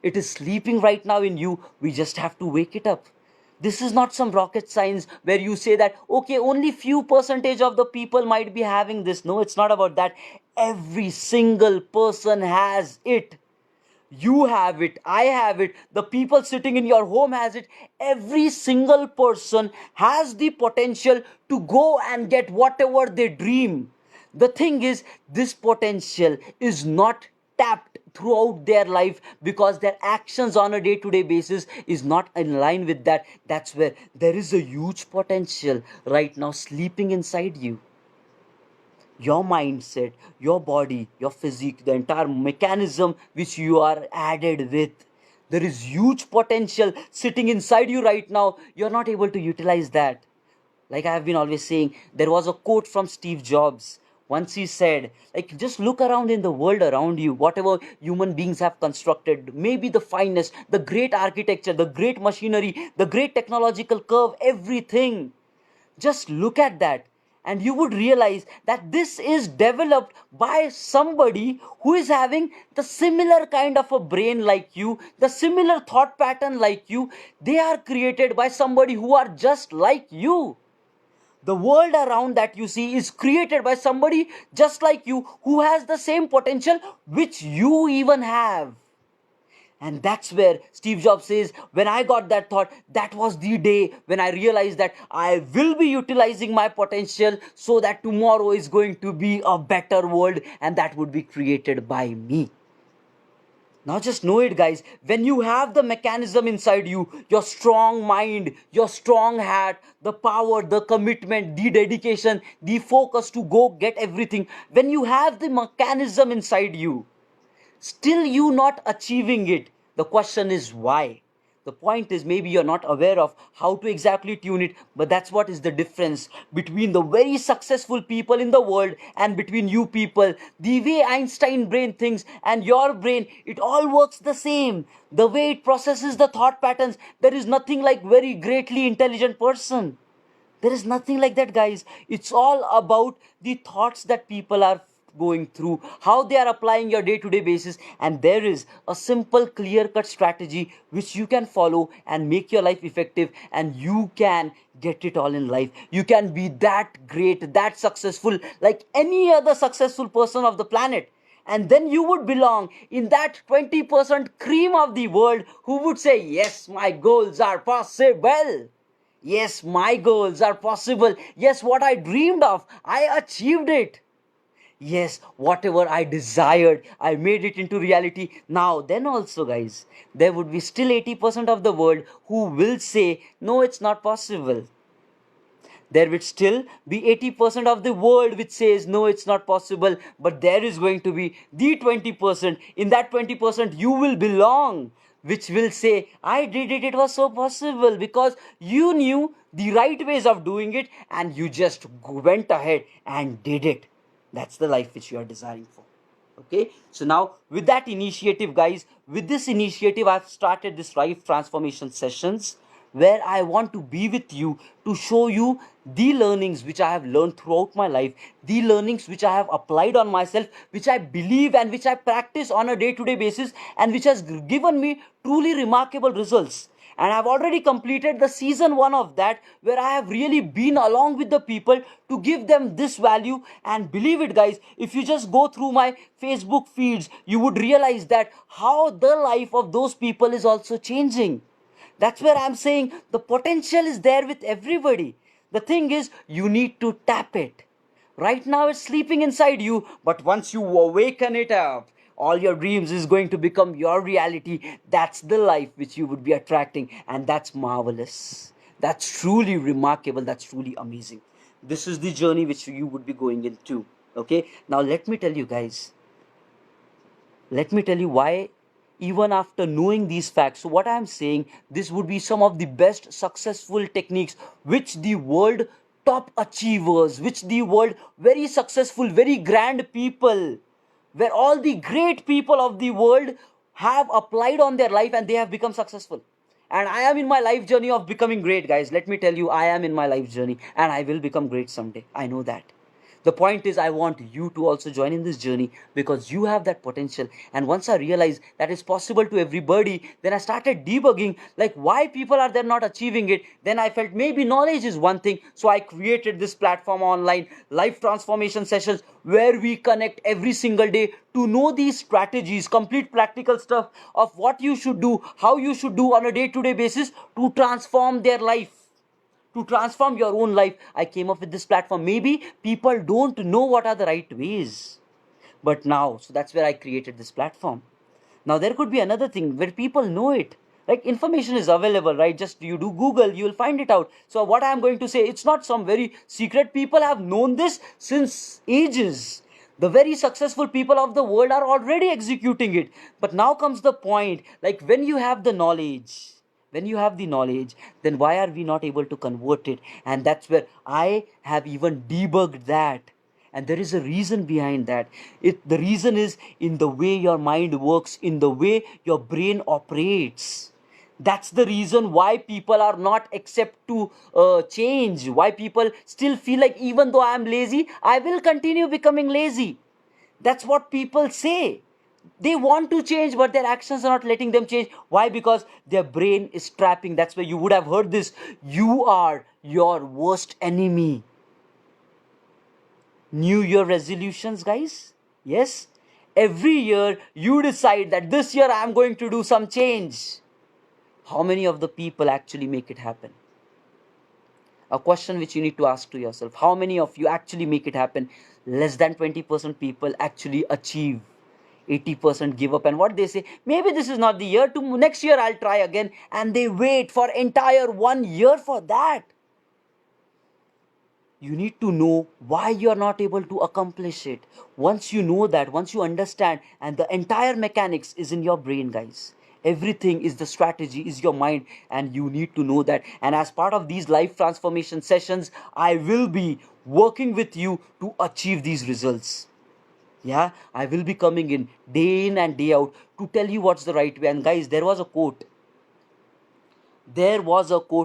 It is sleeping right now in you. We just have to wake it up. This is not some rocket science where you say that, okay, only few percentage of the people might be having this. No, it's not about that. Every single person has it. You have it, I have it, the people sitting in your home has it. Every single person has the potential to go and get whatever they dream. The thing is, this potential is not tapped throughout their life because their actions on a day to day basis is not in line with that. That's where there is a huge potential right now sleeping inside you. Your mindset, your body, your physique, the entire mechanism which you are added with. There is huge potential sitting inside you right now. You're not able to utilize that. Like I have been always saying, there was a quote from Steve Jobs. Once he said, like, just look around in the world around you, whatever human beings have constructed, maybe the finest, the great architecture, the great machinery, the great technological curve, everything. Just look at that, and you would realize that this is developed by somebody who is having the similar kind of a brain like you, the similar thought pattern like you. They are created by somebody who are just like you. The world around that you see is created by somebody just like you who has the same potential which you even have. And that's where Steve Jobs says, when I got that thought, that was the day when I realized that I will be utilizing my potential so that tomorrow is going to be a better world and that would be created by me. Now just know it, guys. When you have the mechanism inside you, your strong mind, your strong heart, the power, the commitment, the dedication, the focus to go get everything, when you have the mechanism inside you, still you not achieving it, the question is why. The point is, maybe you're not aware of how to exactly tune it, but that's what is the difference between the very successful people in the world and between you people. The way Einstein brain thinks and your brain, it all works the same. The way it processes the thought patterns, there is nothing like very greatly intelligent person. There is nothing like that, guys. It's all about the thoughts that people are going through, how they are applying your day to day basis. And there is a simple, clear cut strategy which you can follow and make your life effective. And you can get it all in life. You can be that great, that successful, like any other successful person of the planet. And then you would belong in that 20% cream of the world who would say, yes, my goals are possible. Yes, my goals are possible. Yes, what I dreamed of, I achieved it. Yes, whatever I desired, I made it into reality. Now, then also, guys, there would be still 80% of the world who will say, no, it's not possible. There would still be 80% of the world which says, no, it's not possible. But there is going to be the 20%. In that 20%, you will belong, which will say, I did it, it was so possible, because you knew the right ways of doing it and you just went ahead and did it. That's the life which you are desiring for. Okay, so now with that initiative, guys, with this initiative, I've started this life transformation sessions where I want to be with you to show you the learnings which I have learned throughout my life, the learnings which I have applied on myself, which I believe and which I practice on a day to day basis, and which has given me truly remarkable results. And I've already completed the season 1 of that, where I have really been along with the people to give them this value. And believe it, guys, if you just go through my Facebook feeds, you would realize that how the life of those people is also changing. That's where I'm saying the potential is there with everybody. The thing is, you need to tap it. Right now it's sleeping inside you, but once you awaken it up, all your dreams is going to become your reality. That's the life which you would be attracting, and that's marvelous. That's truly remarkable. That's truly amazing. This is the journey which you would be going into. Okay, now let me tell you, guys, let me tell you why, even after knowing these facts, so what I am saying, this would be some of the best successful techniques which the world top achievers, which the world very successful, very grand people, where all the great people of the world have applied on their life and they have become successful. And I am in my life journey of becoming great, guys. Let me tell you, I am in my life journey and I will become great someday. I know that. The point is, I want you to also join in this journey because you have that potential. And once I realized that it's possible to everybody, then I started debugging like why people are there not achieving it. Then I felt maybe knowledge is one thing. So I created this platform online, life transformation sessions, where we connect every single day to know these strategies, complete practical stuff of what you should do, how you should do on a day-to-day basis to transform their life, to transform your own life. I came up with this platform. Maybe people don't know what are the right ways, but now, so that's where I created this platform. Now there could be another thing where people know it, like information is available, right? Just you do Google, you will find it out. So what I'm going to say, it's not some very secret. People have known this since ages. The very successful people of the world are already executing it. But now comes the point, like when you have the knowledge, then why are we not able to convert it? And that's where I have even debugged that. And there is a reason behind that. The reason is in the way your mind works, in the way your brain operates. That's the reason why people are not accept to change, why people still feel like even though I am lazy, I will continue becoming lazy. That's what people say. They want to change, but their actions are not letting them change. Why? Because their brain is trapping. That's why you would have heard this: you are your worst enemy. New Year resolutions, guys? Yes? Every year you decide that this year I am going to do some change. How many of the people actually make it happen? A question which you need to ask to yourself. How many of you actually make it happen? Less than 20% people actually achieve. 80% give up, and what they say, maybe this is not the year, to next year I'll try again, and they wait for entire 1 year for that. You need to know why you are not able to accomplish it. Once you know that, once you understand, and the entire mechanics is in your brain, guys. Everything is the strategy, is your mind, and you need to know that. And as part of these life transformation sessions, I will be working with you to achieve these results. Yeah, I will be coming in and day out to tell you what's the right way. And guys, there was a quote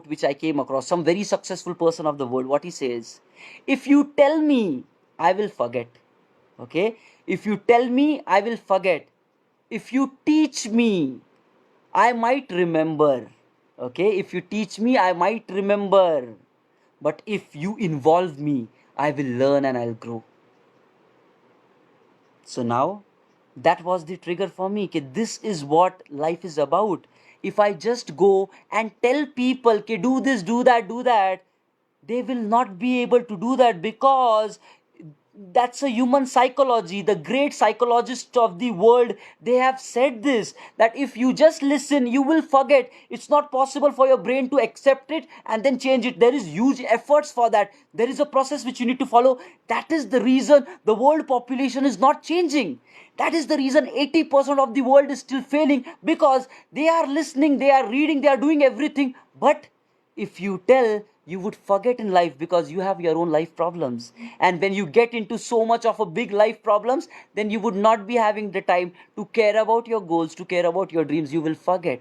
which I came across, some very successful person of the world. What he says: if you tell me, I will forget. Okay? If you tell me, I will forget. If you teach me, I might remember. Okay? If you teach me, I might remember. But if you involve me, I will learn and I'll grow. So now, that was the trigger for me. Okay, this is what life is about. If I just go and tell people, okay, do this, do that, they will not be able to do that, because that's a human psychology. The great psychologists of the world, they have said this, that if you just listen, you will forget. It's not possible for your brain to accept it and then change it. There is huge efforts for that. There is a process which you need to follow. That is the reason the world population is not changing. That is the reason 80% of the world is still failing, because they are listening, they are reading, they are doing everything, but if you tell, you would forget in life, because you have your own life problems. And when you get into so much of a big life problems, then you would not be having the time to care about your goals, to care about your dreams. You will forget.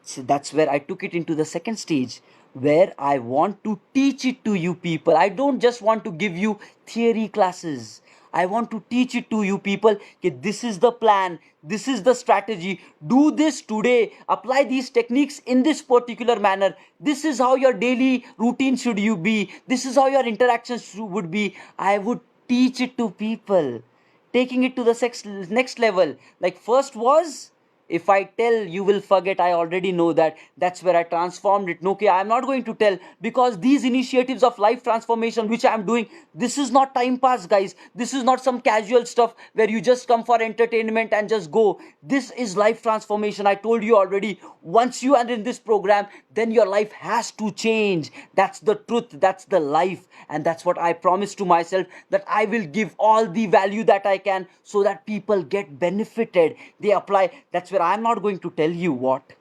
So that's where I took it into the second stage, where I want to teach it to you people. I don't just want to give you theory classes. I want to teach it to you people. Okay, this is the plan, this is the strategy. Do this today. Apply these techniques in this particular manner. This is how your daily routine should you be. This is how your interactions would be. I would teach it to people, taking it to the next level. Like first was, if I tell, you will forget. I already know that. That's where I transformed it. No, okay, I'm not going to tell, because these initiatives of life transformation which I'm doing, this is not time pass, guys. This is not some casual stuff where you just come for entertainment and just go. This is life transformation. I told you already. Once you are in this program, then your life has to change. That's the truth. That's the life. And that's what I promise to myself, that I will give all the value that I can, so that people get benefited. They apply. That's where I'm not going to tell you what.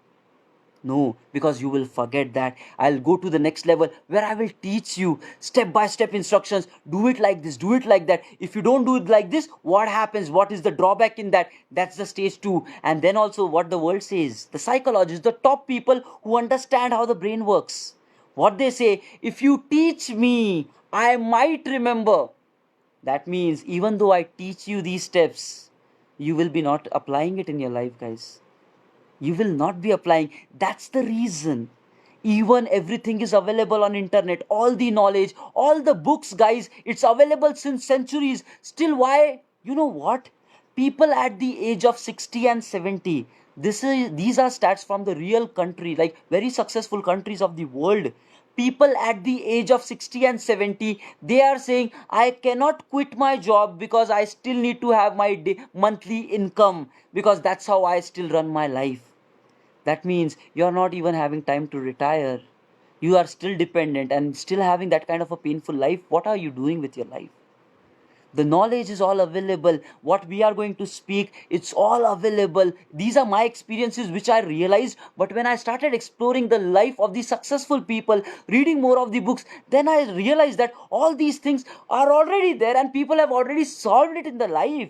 No, because you will forget that. I'll go to the next level where I will teach you step by step instructions. Do it like this, do it like that. If you don't do it like this, what happens? What is the drawback in that? That's the stage 2. And then also what the world says, the psychologists, the top people who understand how the brain works. What they say: if you teach me, I might remember. That means even though I teach you these steps, you will be not applying it in your life, guys. You will not be applying. That's the reason. Even everything is available on internet, all the knowledge, all the books, guys, it's available since centuries. Still, why? You know what? People at the age of 60 and 70, these are stats from the real country, like very successful countries of the world. People at the age of 60 and 70, they are saying, I cannot quit my job because I still need to have my monthly income, because that's how I still run my life. That means you're not even having time to retire. You are still dependent and still having that kind of a painful life. What are you doing with your life? The knowledge is all available. What we are going to speak, it's all available. These are my experiences which I realized. But when I started exploring the life of the successful people, reading more of the books, then I realized that all these things are already there and people have already solved it in the life.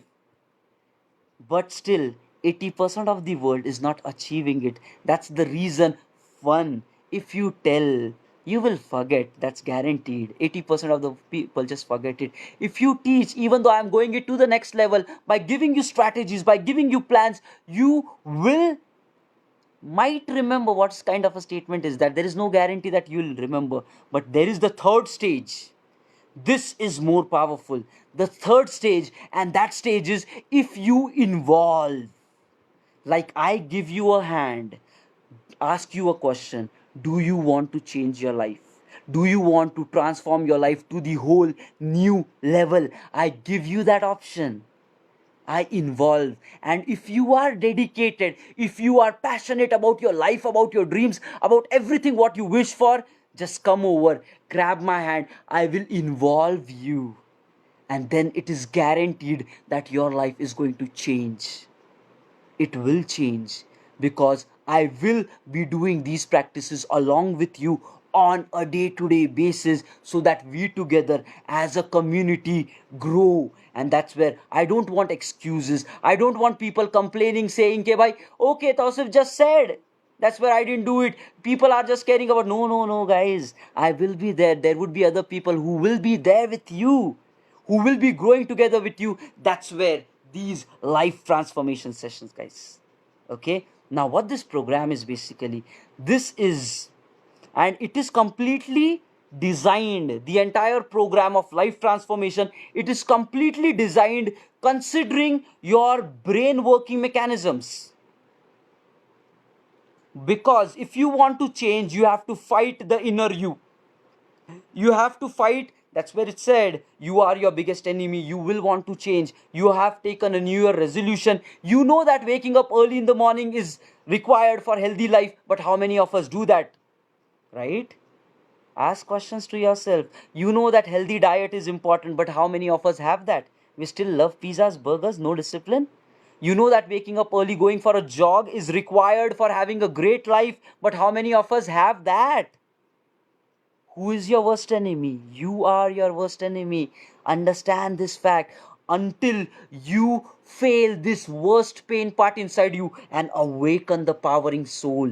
But still, 80% of the world is not achieving it. That's the reason. One, if you tell, you will forget. That's guaranteed. 80% of the people just forget it. If you teach, even though I'm going it to the next level, by giving you strategies, by giving you plans, you will might remember. What kind of a statement is that? There is no guarantee that you will remember. But there is the third stage. This is more powerful. The third stage, and that stage is if you involve. Like, I give you a hand, ask you a question. Do you want to change your life? Do you want to transform your life to the whole new level? I give you that option. I involve. And if you are dedicated, if you are passionate about your life, about your dreams, about everything what you wish for, just come over, grab my hand. I will involve you. And then it is guaranteed that your life is going to change. It will change, because I will be doing these practices along with you on a day to day basis, so that we together as a community grow. And that's where I don't want excuses. I don't want people complaining, saying, "Ke bhai, okay, Tausif just said. That's where I didn't do it." People are just caring about, no, no, no, guys. I will be there. There would be other people who will be there with you, who will be growing together with you. That's where these life transformation sessions, guys. Okay, now what this program is basically, this is, and it is completely designed, the entire program of life transformation, it is completely designed considering your brain working mechanisms. Because if you want to change, you have to fight the inner you. You have to fight. That's where it said, you are your biggest enemy. You will want to change. You have taken a new year resolution. You know that waking up early in the morning is required for healthy life, but how many of us do that? Right? Ask questions to yourself. You know that healthy diet is important, but how many of us have that? We still love pizzas, burgers, no discipline. You know that waking up early, going for a jog is required for having a great life, but how many of us have that? Who is your worst enemy? You are your worst enemy. Understand this fact. Until you fail this worst pain part inside you and awaken the powering soul.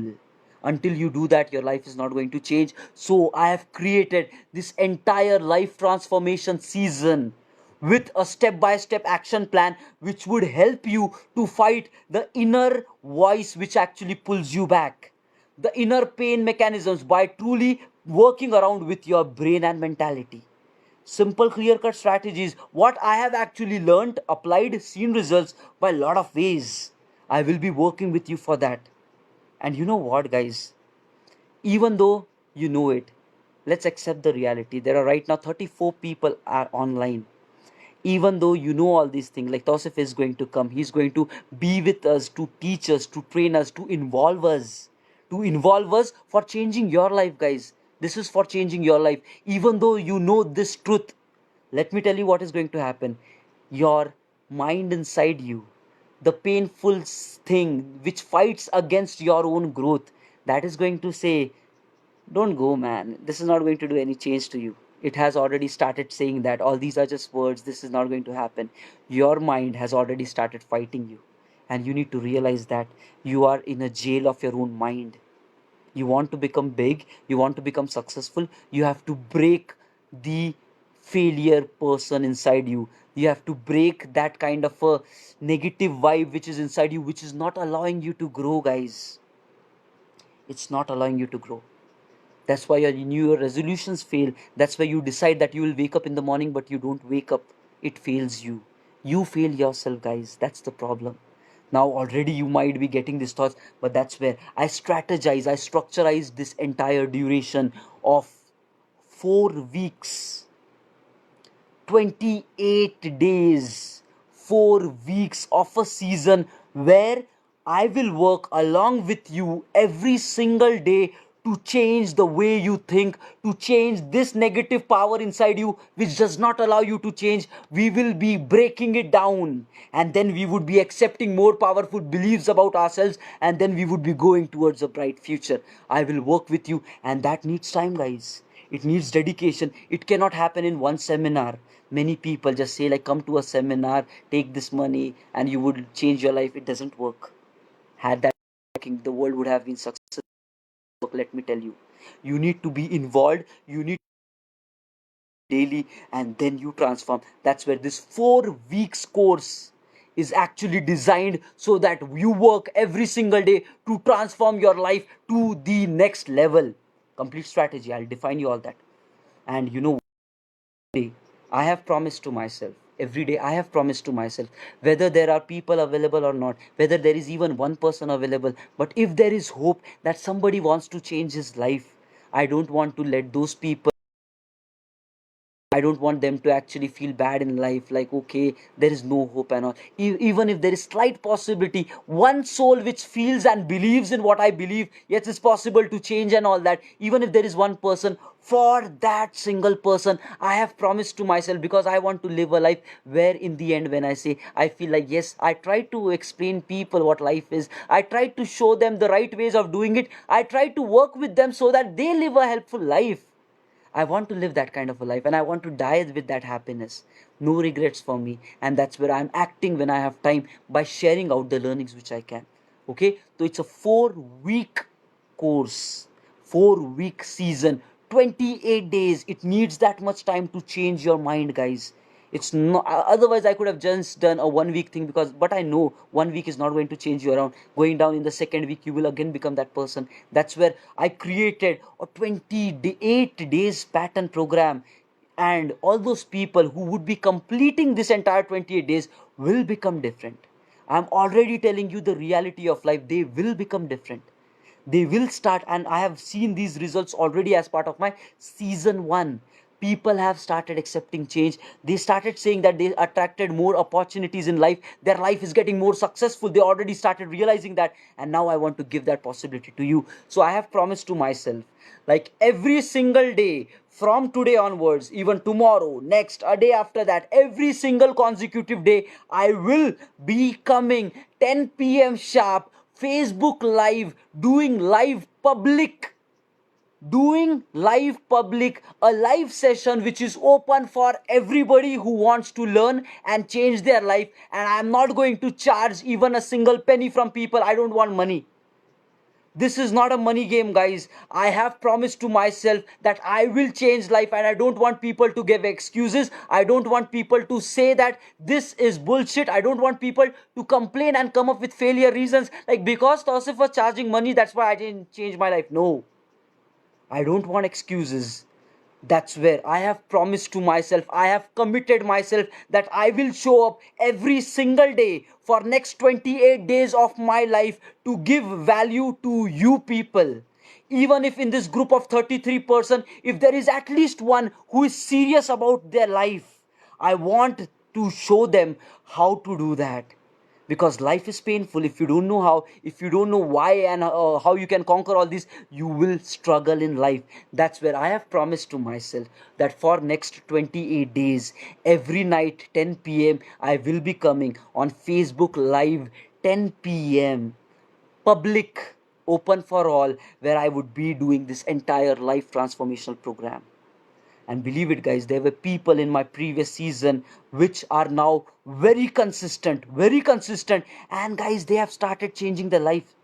Until you do that, your life is not going to change. So, I have created this entire life transformation season with a step by step action plan which would help you to fight the inner voice which actually pulls you back, the inner pain mechanisms, by truly working around with your brain and mentality. Simple, clear cut strategies. What I have actually learned, applied, seen results by a lot of ways. I will be working with you for that. And you know what, guys? Even though you know it, let's accept the reality. There are right now 34 people are online. Even though you know all these things, like Tausif is going to come, he's going to be with us, to teach us, to train us, to involve us for changing your life, guys. This is for changing your life. Even though you know this truth, let me tell you what is going to happen. Your mind inside you, the painful thing which fights against your own growth, that is going to say, don't go, man. This is not going to do any change to you. It has already started saying that all these are just words. This is not going to happen. Your mind has already started fighting you. And you need to realize that you are in a jail of your own mind. You want to become big, you want to become successful, you have to break the failure person inside you. You have to break that kind of a negative vibe which is inside you, which is not allowing you to grow, guys. It's not allowing you to grow. That's why your new year resolutions fail. That's why you decide that you will wake up in the morning, but you don't wake up. It fails you. You fail yourself, guys. That's the problem. Now, already you might be getting these thoughts, but that's where I strategize, I structurize this entire duration of 4 weeks, 28 days, 4 weeks of a season where I will work along with you every single day to change the way you think, to change this negative power inside you which does not allow you to change. We will be breaking it down, and then we would be accepting more powerful beliefs about ourselves, and then we would be going towards a bright future. I will work with you, and that needs time, guys. It needs dedication. It cannot happen in one seminar. Many people just say like, come to a seminar, take this money and you would change your life. It doesn't work. Had that working, the world would have been successful. Let me tell you, you need to be involved, you need daily, and then you transform. That's where this 4 weeks course is actually designed, so that you work every single day to transform your life to the next level. Complete strategy, I'll define you all that. And you know, day I have promised to myself, every day I have promised to myself, whether there are people available or not, whether there is even one person available, but if there is hope that somebody wants to change his life, I don't want to let those people, I don't want them to actually feel bad in life, like, okay, there is no hope and all. Even if there is slight possibility, one soul which feels and believes in what I believe, yes, it's possible to change and all that. Even if there is one person, for that single person, I have promised to myself, because I want to live a life where, in the end, when I say, I feel like, yes, I try to explain people what life is. I try to show them the right ways of doing it. I try to work with them so that they live a helpful life. I want to live that kind of a life, and I want to die with that happiness. No regrets for me. And that's where I'm acting when I have time, by sharing out the learnings which I can. Okay? So it's a 4 week course, 4 week season, 28 days. It needs that much time to change your mind, guys. It's not, otherwise I could have just done a 1 week thing, because, but I know 1 week is not going to change you around. Going down in the second week, you will again become that person. That's where I created a 28 days pattern program, and all those people who would be completing this entire 28 days will become different. I'm already telling you the reality of life. They will become different. They will start, and I have seen these results already as part of my season 1. People have started accepting change. They started saying that they attracted more opportunities in life, their life is getting more successful. They already started realizing that, and now I want to give that possibility to you. So I have promised to myself, like, every single day from today onwards, even tomorrow, next, a day after that, every single consecutive day, I will be coming 10 p.m. sharp, Facebook live, doing live public, a live session which is open for everybody who wants to learn and change their life. And I'm not going to charge even a single penny from people. I don't want money. This is not a money game, guys. I have promised to myself that I will change life, and I don't want people to give excuses. I don't want people to say that this is bullshit. I don't want people to complain and come up with failure reasons, like, because Tausif was charging money, that's why I didn't change my life. No, I don't want excuses. That's where I have promised to myself, I have committed myself that I will show up every single day for next 28 days of my life to give value to you people. Even if in this group of 33%, if there is at least one who is serious about their life, I want to show them how to do that. Because life is painful. If you don't know how, if you don't know why, and how you can conquer all this, you will struggle in life. That's where I have promised to myself that for next 28 days, every night 10 p.m. I will be coming on Facebook live, 10 p.m. public, open for all, where I would be doing this entire life transformational program. And believe it, guys, there were people in my previous season which are now very consistent. And guys, they have started changing their life.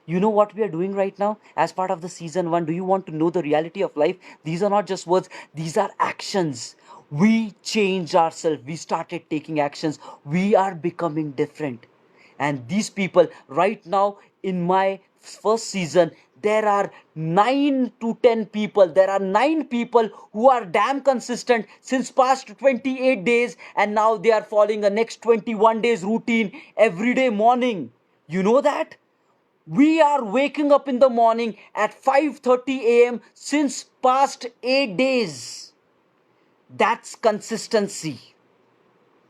You know what we are doing right now as part of the season 1? Do you want to know the reality of life? These are not just words, these are actions. We changed ourselves, we started taking actions, we are becoming different. And these people right now in my first season, there are 9 to 10 people, there are 9 people who are damn consistent since past 28 days, and now they are following a next 21 days routine every day morning. You know that we are waking up in the morning at 5:30 a.m. since past 8 days. That's consistency.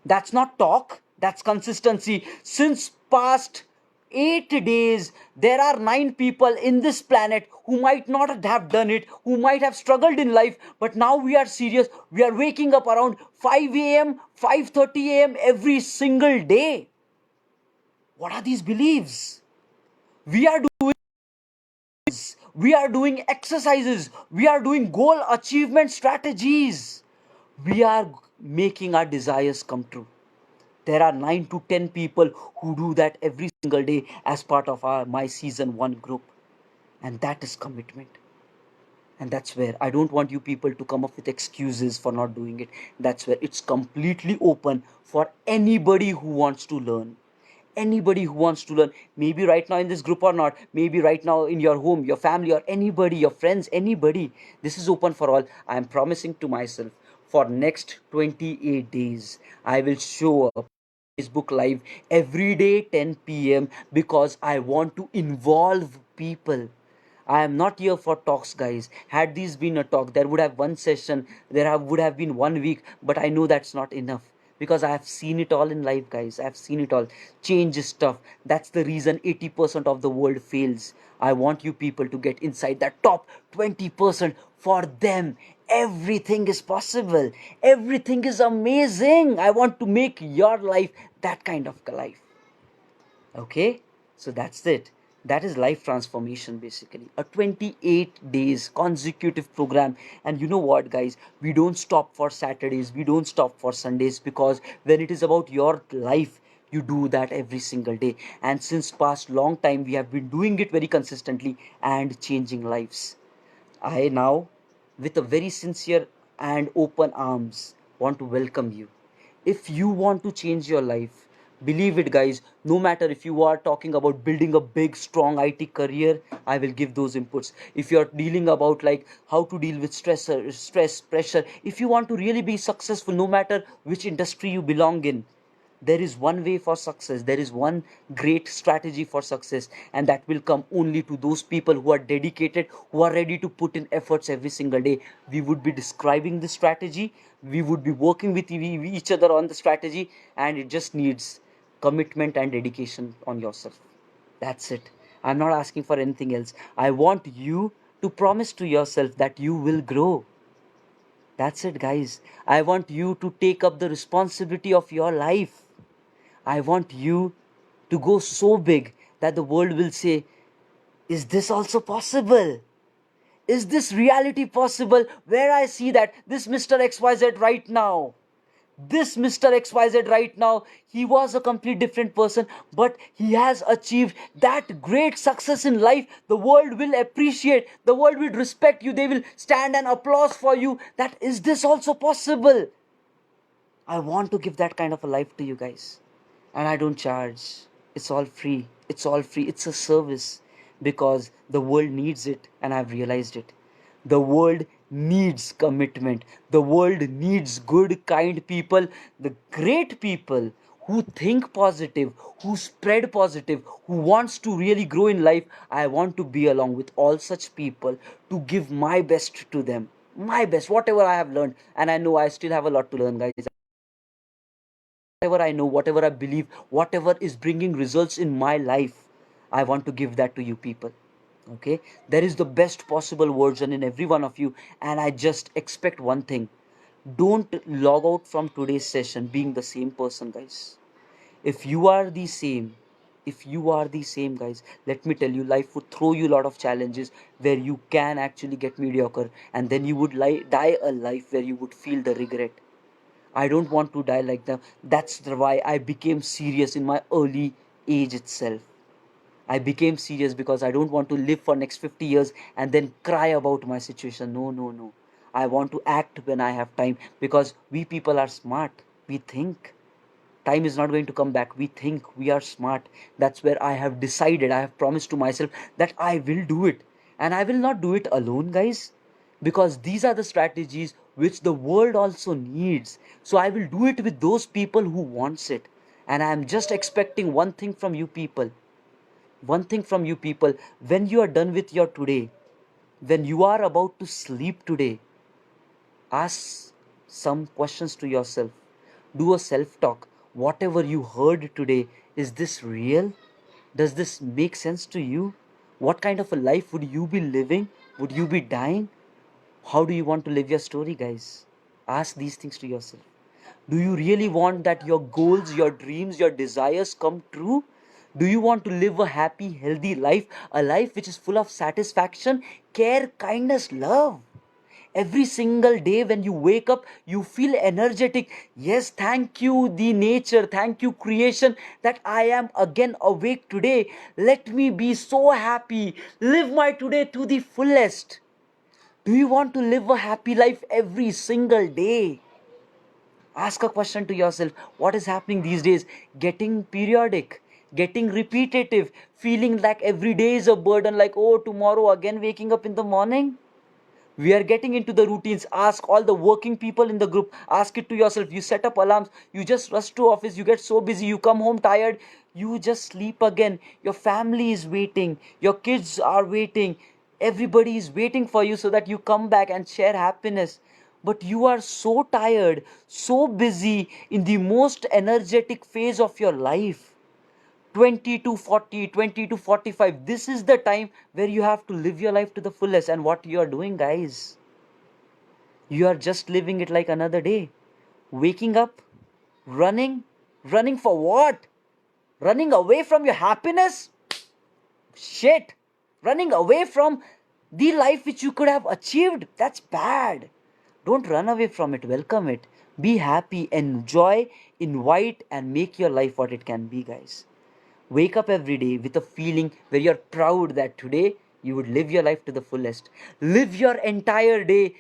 That's not talk, that's consistency. Since past 8 days, there are 9 people in this planet who might not have done it, who might have struggled in life, but now we are serious. We are waking up around 5 a.m., 5:30 a.m. every single day. What are these beliefs? We are doing we are doing exercises, we are doing goal achievement strategies, we are making our desires come true. There are 9 to 10 people who do that every single day as part of our my season 1 group, and that is commitment. And that's where I don't want you people to come up with excuses for not doing it. That's where it's completely open for anybody who wants to learn. Anybody who wants to learn, maybe right now in this group or not, maybe right now in your home, your family, or anybody, your friends, anybody. This is open for all. I am promising to myself, for next 28 days I will show up Facebook Live every day 10 p.m. because I want to involve people. I am not here for talks, guys. Had these been a talk, there would have one session, would have been 1 week, but I know that's not enough because I have seen it all in life, guys. I have seen it all. Change is tough. That's the reason 80% of the world fails. I want you people to get inside that top 20%. For them, everything is possible. Everything is amazing. I want to make your life that kind of life. Okay, so that's it. That is life transformation, basically a 28 days consecutive program. And you know what, guys, we don't stop for Saturdays, we don't stop for Sundays, because when it is about your life, you do that every single day. And since past long time, we have been doing it very consistently and changing lives. I now, with a very sincere and open arms, want to welcome you. If you want to change your life, believe it, guys, no matter if you are talking about building a big, strong IT career, I will give those inputs. If you're dealing about like how to deal with stress, pressure, if you want to really be successful, no matter which industry you belong in, there is one way for success, there is one great strategy for success, and that will come only to those people who are dedicated, who are ready to put in efforts every single day. We would be describing the strategy, we would be working with each other on the strategy, and it just needs commitment and dedication on yourself. That's it. I'm not asking for anything else. I want you to promise to yourself that you will grow. That's it, guys. I want you to take up the responsibility of your life. I want you to go so big that the world will say, is this also possible? Is this reality possible? Where I see that this Mr. XYZ right now, this Mr. XYZ right now, he was a complete different person, but he has achieved that great success in life. The world will appreciate, the world will respect you, they will stand and applause for you. That is this also possible? I want to give that kind of a life to you guys. And I don't charge. It's all free. It's all free. It's a service because the world needs it, and I've realized it. The world needs commitment. The world needs good, kind people, the great people who think positive, who spread positive, who wants to really grow in life. I want to be along with all such people to give my best to them. My best, whatever I have learned. And I know I still have a lot to learn, guys. Whatever I know, whatever I believe, whatever is bringing results in my life, I want to give that to you people. Okay, there is the best possible version in every one of you, and I just expect one thing: don't log out from today's session being the same person, guys. If you are the same, if you are the same, guys, let me tell you, life would throw you a lot of challenges where you can actually get mediocre, and then you would die a life where you would feel the regret. I don't want to die like them. That's why I became serious in my early age itself. I became serious because I don't want to live for next 50 years and then cry about my situation. No, no, no. I want to act when I have time, because we people are smart. We think time is not going to come back. We think we are smart. That's where I have decided, I have promised to myself that I will do it. And I will not do it alone, guys, because these are the strategies which the world also needs. So I will do it with those people who wants it. And I am just expecting one thing from you people. One thing from you people. When you are done with your today, when you are about to sleep today, ask some questions to yourself. Do a self talk. Whatever you heard today, is this real? Does this make sense to you? What kind of a life would you be living? Would you be dying? How do you want to live your story, guys? Ask these things to yourself. Do you really want that your goals, your dreams, your desires come true? Do you want to live a happy, healthy life? A life which is full of satisfaction, care, kindness, love? Every single day when you wake up, you feel energetic. Yes, thank you, the nature, thank you, creation, that I am again awake today. Let me be so happy. Live my today to the fullest. Do you want to live a happy life every single day? Ask a question to yourself. What is happening these days? Getting periodic, getting repetitive, feeling like every day is a burden, like, oh, tomorrow again waking up in the morning. We are getting into the routines. Ask all the working people in the group, ask it to yourself. You set up alarms, you just rush to office, you get so busy, you come home tired, you just sleep again. Your family is waiting, your kids are waiting, everybody is waiting for you so that you come back and share happiness. But you are so tired, so busy in the most energetic phase of your life. 20 to 40, 20 to 45, this is the time where you have to live your life to the fullest. And what you are doing, guys, you are just living it like another day. Waking up, running for what? Running away from your happiness? Shit. Running away from the life which you could have achieved? That's bad. Don't run away from it, welcome it. Be happy, enjoy, invite, and make your life what it can be, guys. Wake up every day with a feeling where you're proud that today you would live your life to the fullest. Live your entire day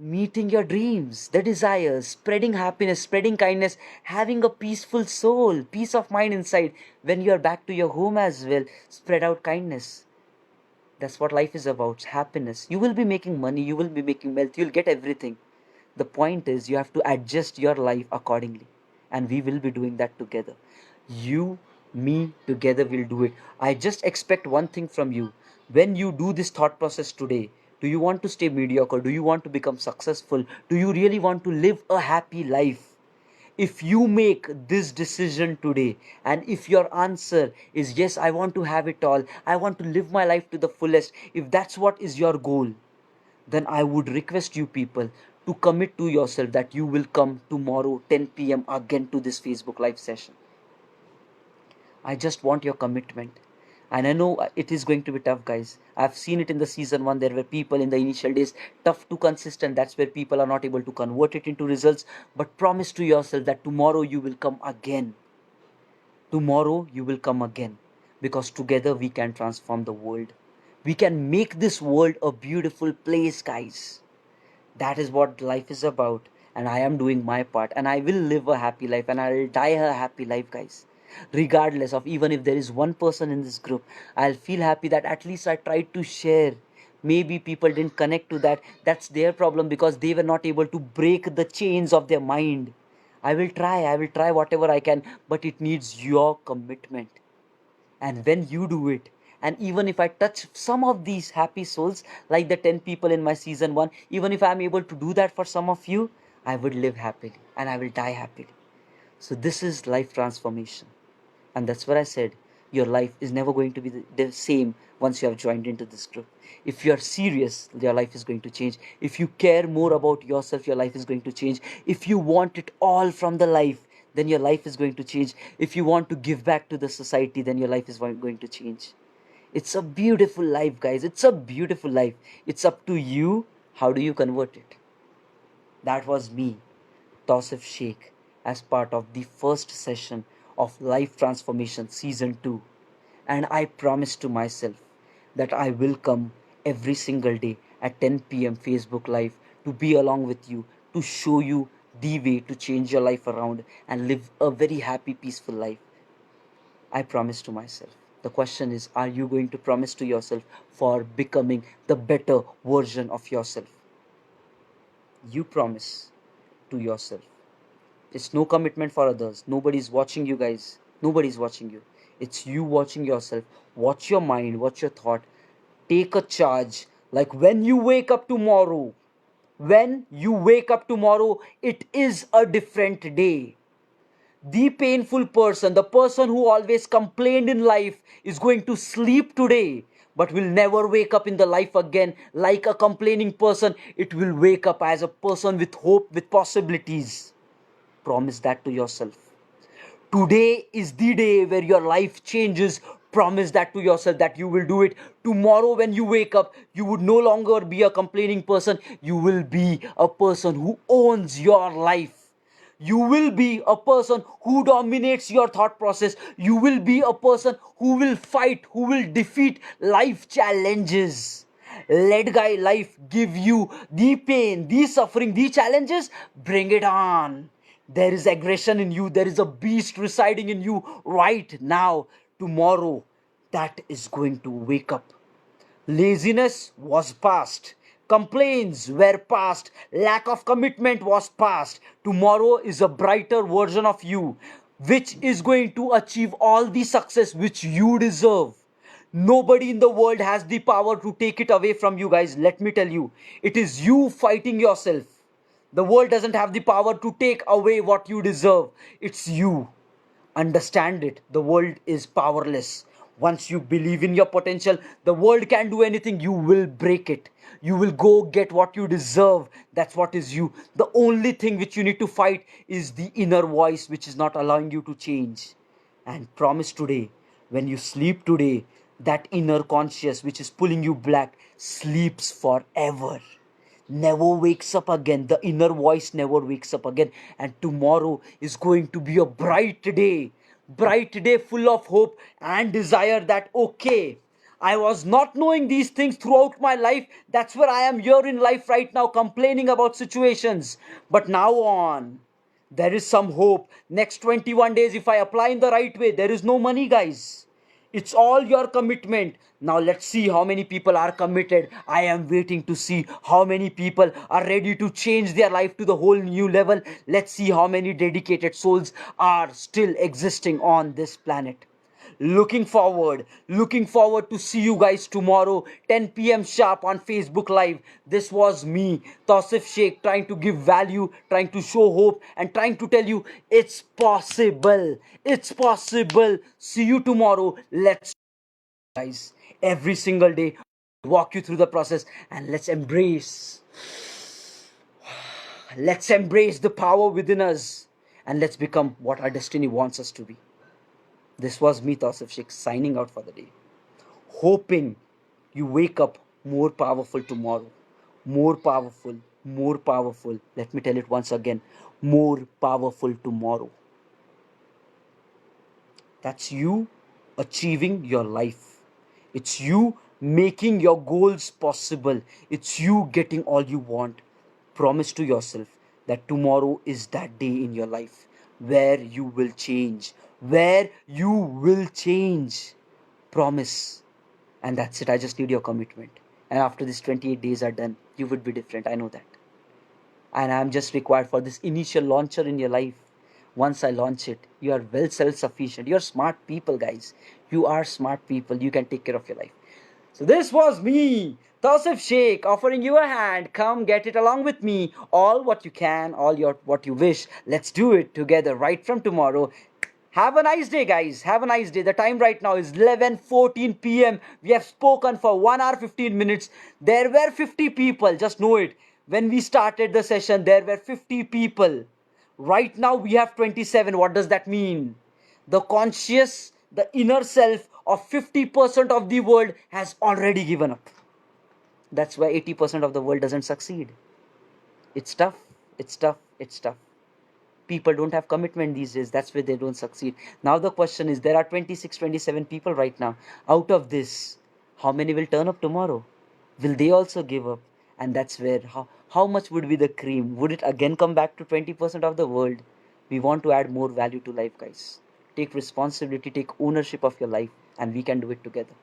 meeting your dreams, the desires, spreading happiness, spreading kindness, having a peaceful soul, peace of mind inside. When you're back to your home as well, spread out kindness. That's what life is about, happiness. You will be making money, you will be making wealth, you'll get everything. The point is, you have to adjust your life accordingly. And we will be doing that together. You, me, together we'll do it. I just expect one thing from you. When you do this thought process today, do you want to stay mediocre? Do you want to become successful? Do you really want to live a happy life? If you make this decision today, and if your answer is yes, I want to have it all, I want to live my life to the fullest, if that's what is your goal, then I would request you people to commit to yourself that you will come tomorrow 10 p.m. again to this Facebook live session. I just want your commitment. And I know it is going to be tough, guys. I've seen it in the season one. There were people in the initial days tough to consistent. That's where people are not able to convert it into results. But promise to yourself that tomorrow you will come again. Tomorrow you will come again. Because together we can transform the world. We can make this world a beautiful place, guys. That is what life is about. And I am doing my part. And I will live a happy life. And I will die a happy life, guys. Regardless of, even if there is one person in this group, I'll feel happy that at least I tried to share. Maybe people didn't connect to that. That's their problem, because they were not able to break the chains of their mind. I will try whatever I can. But it needs your commitment. And when you do it, and even if I touch some of these happy souls, like the 10 people in my season 1, even if I'm able to do that for some of you, I would live happily and I will die happily. So this is life transformation. And that's what I said. Your life is never going to be the same once you have joined into this group. If you are serious, your life is going to change. If you care more about yourself, your life is going to change. If you want it all from the life, then your life is going to change. If you want to give back to the society, then your life is going to change. It's a beautiful life, guys. It's a beautiful life. It's up to you. How do you convert it? That was me, Tausif Sheikh, as part of the first session of Life Transformation Season 2. And I promise to myself that I will come every single day at 10 p.m. Facebook Live to be along with you, to show you the way to change your life around and live a very happy, peaceful life. I promise to myself. The question is, are you going to promise to yourself for becoming the better version of yourself? You promise to yourself. It's no commitment for others. Nobody's watching you, guys. Nobody's watching you. It's you watching yourself. Watch your mind, watch your thought. Take a charge. Like when you wake up tomorrow, it is a different day. The painful person, the person who always complained in life, is going to sleep today but will never wake up in the life again like a complaining person. It will wake up as a person with hope, with possibilities. Promise that to yourself. Today is the day where your life changes. Promise that to yourself that you will do it. Tomorrow, when you wake up, you would no longer be a complaining person. You will be a person who owns your life. You will be a person who dominates your thought process. You will be a person who will fight, who will defeat life challenges. Let guy life give you the pain, the suffering, the challenges. Bring it on. There is aggression in you. There is a beast residing in you right now. Tomorrow, that is going to wake up. Laziness was past. Complaints were past. Lack of commitment was past. Tomorrow is a brighter version of you, which is going to achieve all the success which you deserve. Nobody in the world has the power to take it away from you, guys. Let me tell you, it is you fighting yourself. The world doesn't have the power to take away what you deserve. It's you. Understand it. The world is powerless. Once you believe in your potential, the world can't do anything. You will break it. You will go get what you deserve. That's what is you. The only thing which you need to fight is the inner voice which is not allowing you to change. And promise today, when you sleep today, that inner conscious which is pulling you back sleeps forever, never wakes up again. The inner voice never wakes up again. And tomorrow is going to be a bright day full of hope and desire that, okay, I was not knowing these things throughout my life. That's where I am here in life right now, complaining about situations. But now on, there is some hope. Next 21 days, if I apply in the right way, there is no money, guys. It's all your commitment. Now let's see how many people are committed. I am waiting to see how many people are ready to change their life to the whole new level. Let's see how many dedicated souls are still existing on this planet. Looking forward to see you guys tomorrow 10 p.m. sharp on Facebook Live. This was me, Tausif Sheikh, trying to give value, trying to show hope, and trying to tell you it's possible. It's possible. See you tomorrow. Let's, guys, every single day walk you through the process, and let's embrace the power within us, and let's become what our destiny wants us to be. This was me, Tausif Sheikh, signing out for the day. Hoping you wake up more powerful tomorrow. More powerful, more powerful. Let me tell it once again. More powerful tomorrow. That's you achieving your life. It's you making your goals possible. It's you getting all you want. Promise to yourself that tomorrow is that day in your life where you will change. Where you will change. Promise. And that's it. I just need your commitment. And after these 28 days are done, you would be different. I know that. And I'm just required for this initial launcher in your life. Once I launch it, you are well self-sufficient. You're smart people, guys. You are smart people. You can take care of your life. So this was me, Tausif Sheikh, offering you a hand. Come get it along with me. All what you can, all your what you wish. Let's do it together right from tomorrow. Have a nice day, guys. Have a nice day. The time right now is 11:14 p.m. We have spoken for 1 hour 15 minutes. There were 50 people. Just know it. When we started the session, there were 50 people. Right now, we have 27. What does that mean? The conscious, the inner self of 50% of the world has already given up. That's why 80% of the world doesn't succeed. It's tough. It's tough. It's tough. People don't have commitment these days. That's why they don't succeed. Now the question is, there are 26, 27 people right now. Out of this, how many will turn up tomorrow? Will they also give up? And that's where how much would be the cream? Would it again come back to 20% of the world? We want to add more value to life, guys. Take responsibility, take ownership of your life, and we can do it together.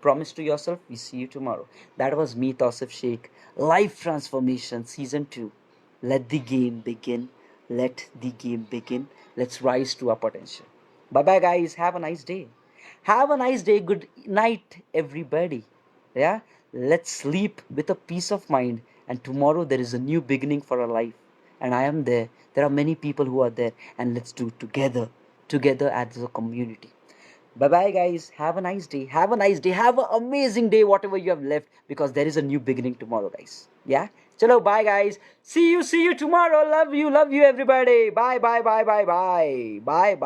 Promise to yourself, we see you tomorrow. That was me, Tausif Sheikh. Life Transformation Season 2. Let the game begin. Let the game begin. Let's rise to our potential. Bye bye, guys. Have a nice day. Have a nice day. Good night, everybody. Yeah? Let's sleep with a peace of mind. And tomorrow there is a new beginning for our life. And I am there. There are many people who are there. And let's do it together. Together as a community. Bye bye, guys. Have a nice day. Have a nice day. Have an amazing day, whatever you have left, because there is a new beginning tomorrow, guys. Yeah? Chalo, bye, guys. See you tomorrow. Love you, everybody. Bye, bye, bye, bye, bye. Bye, bye.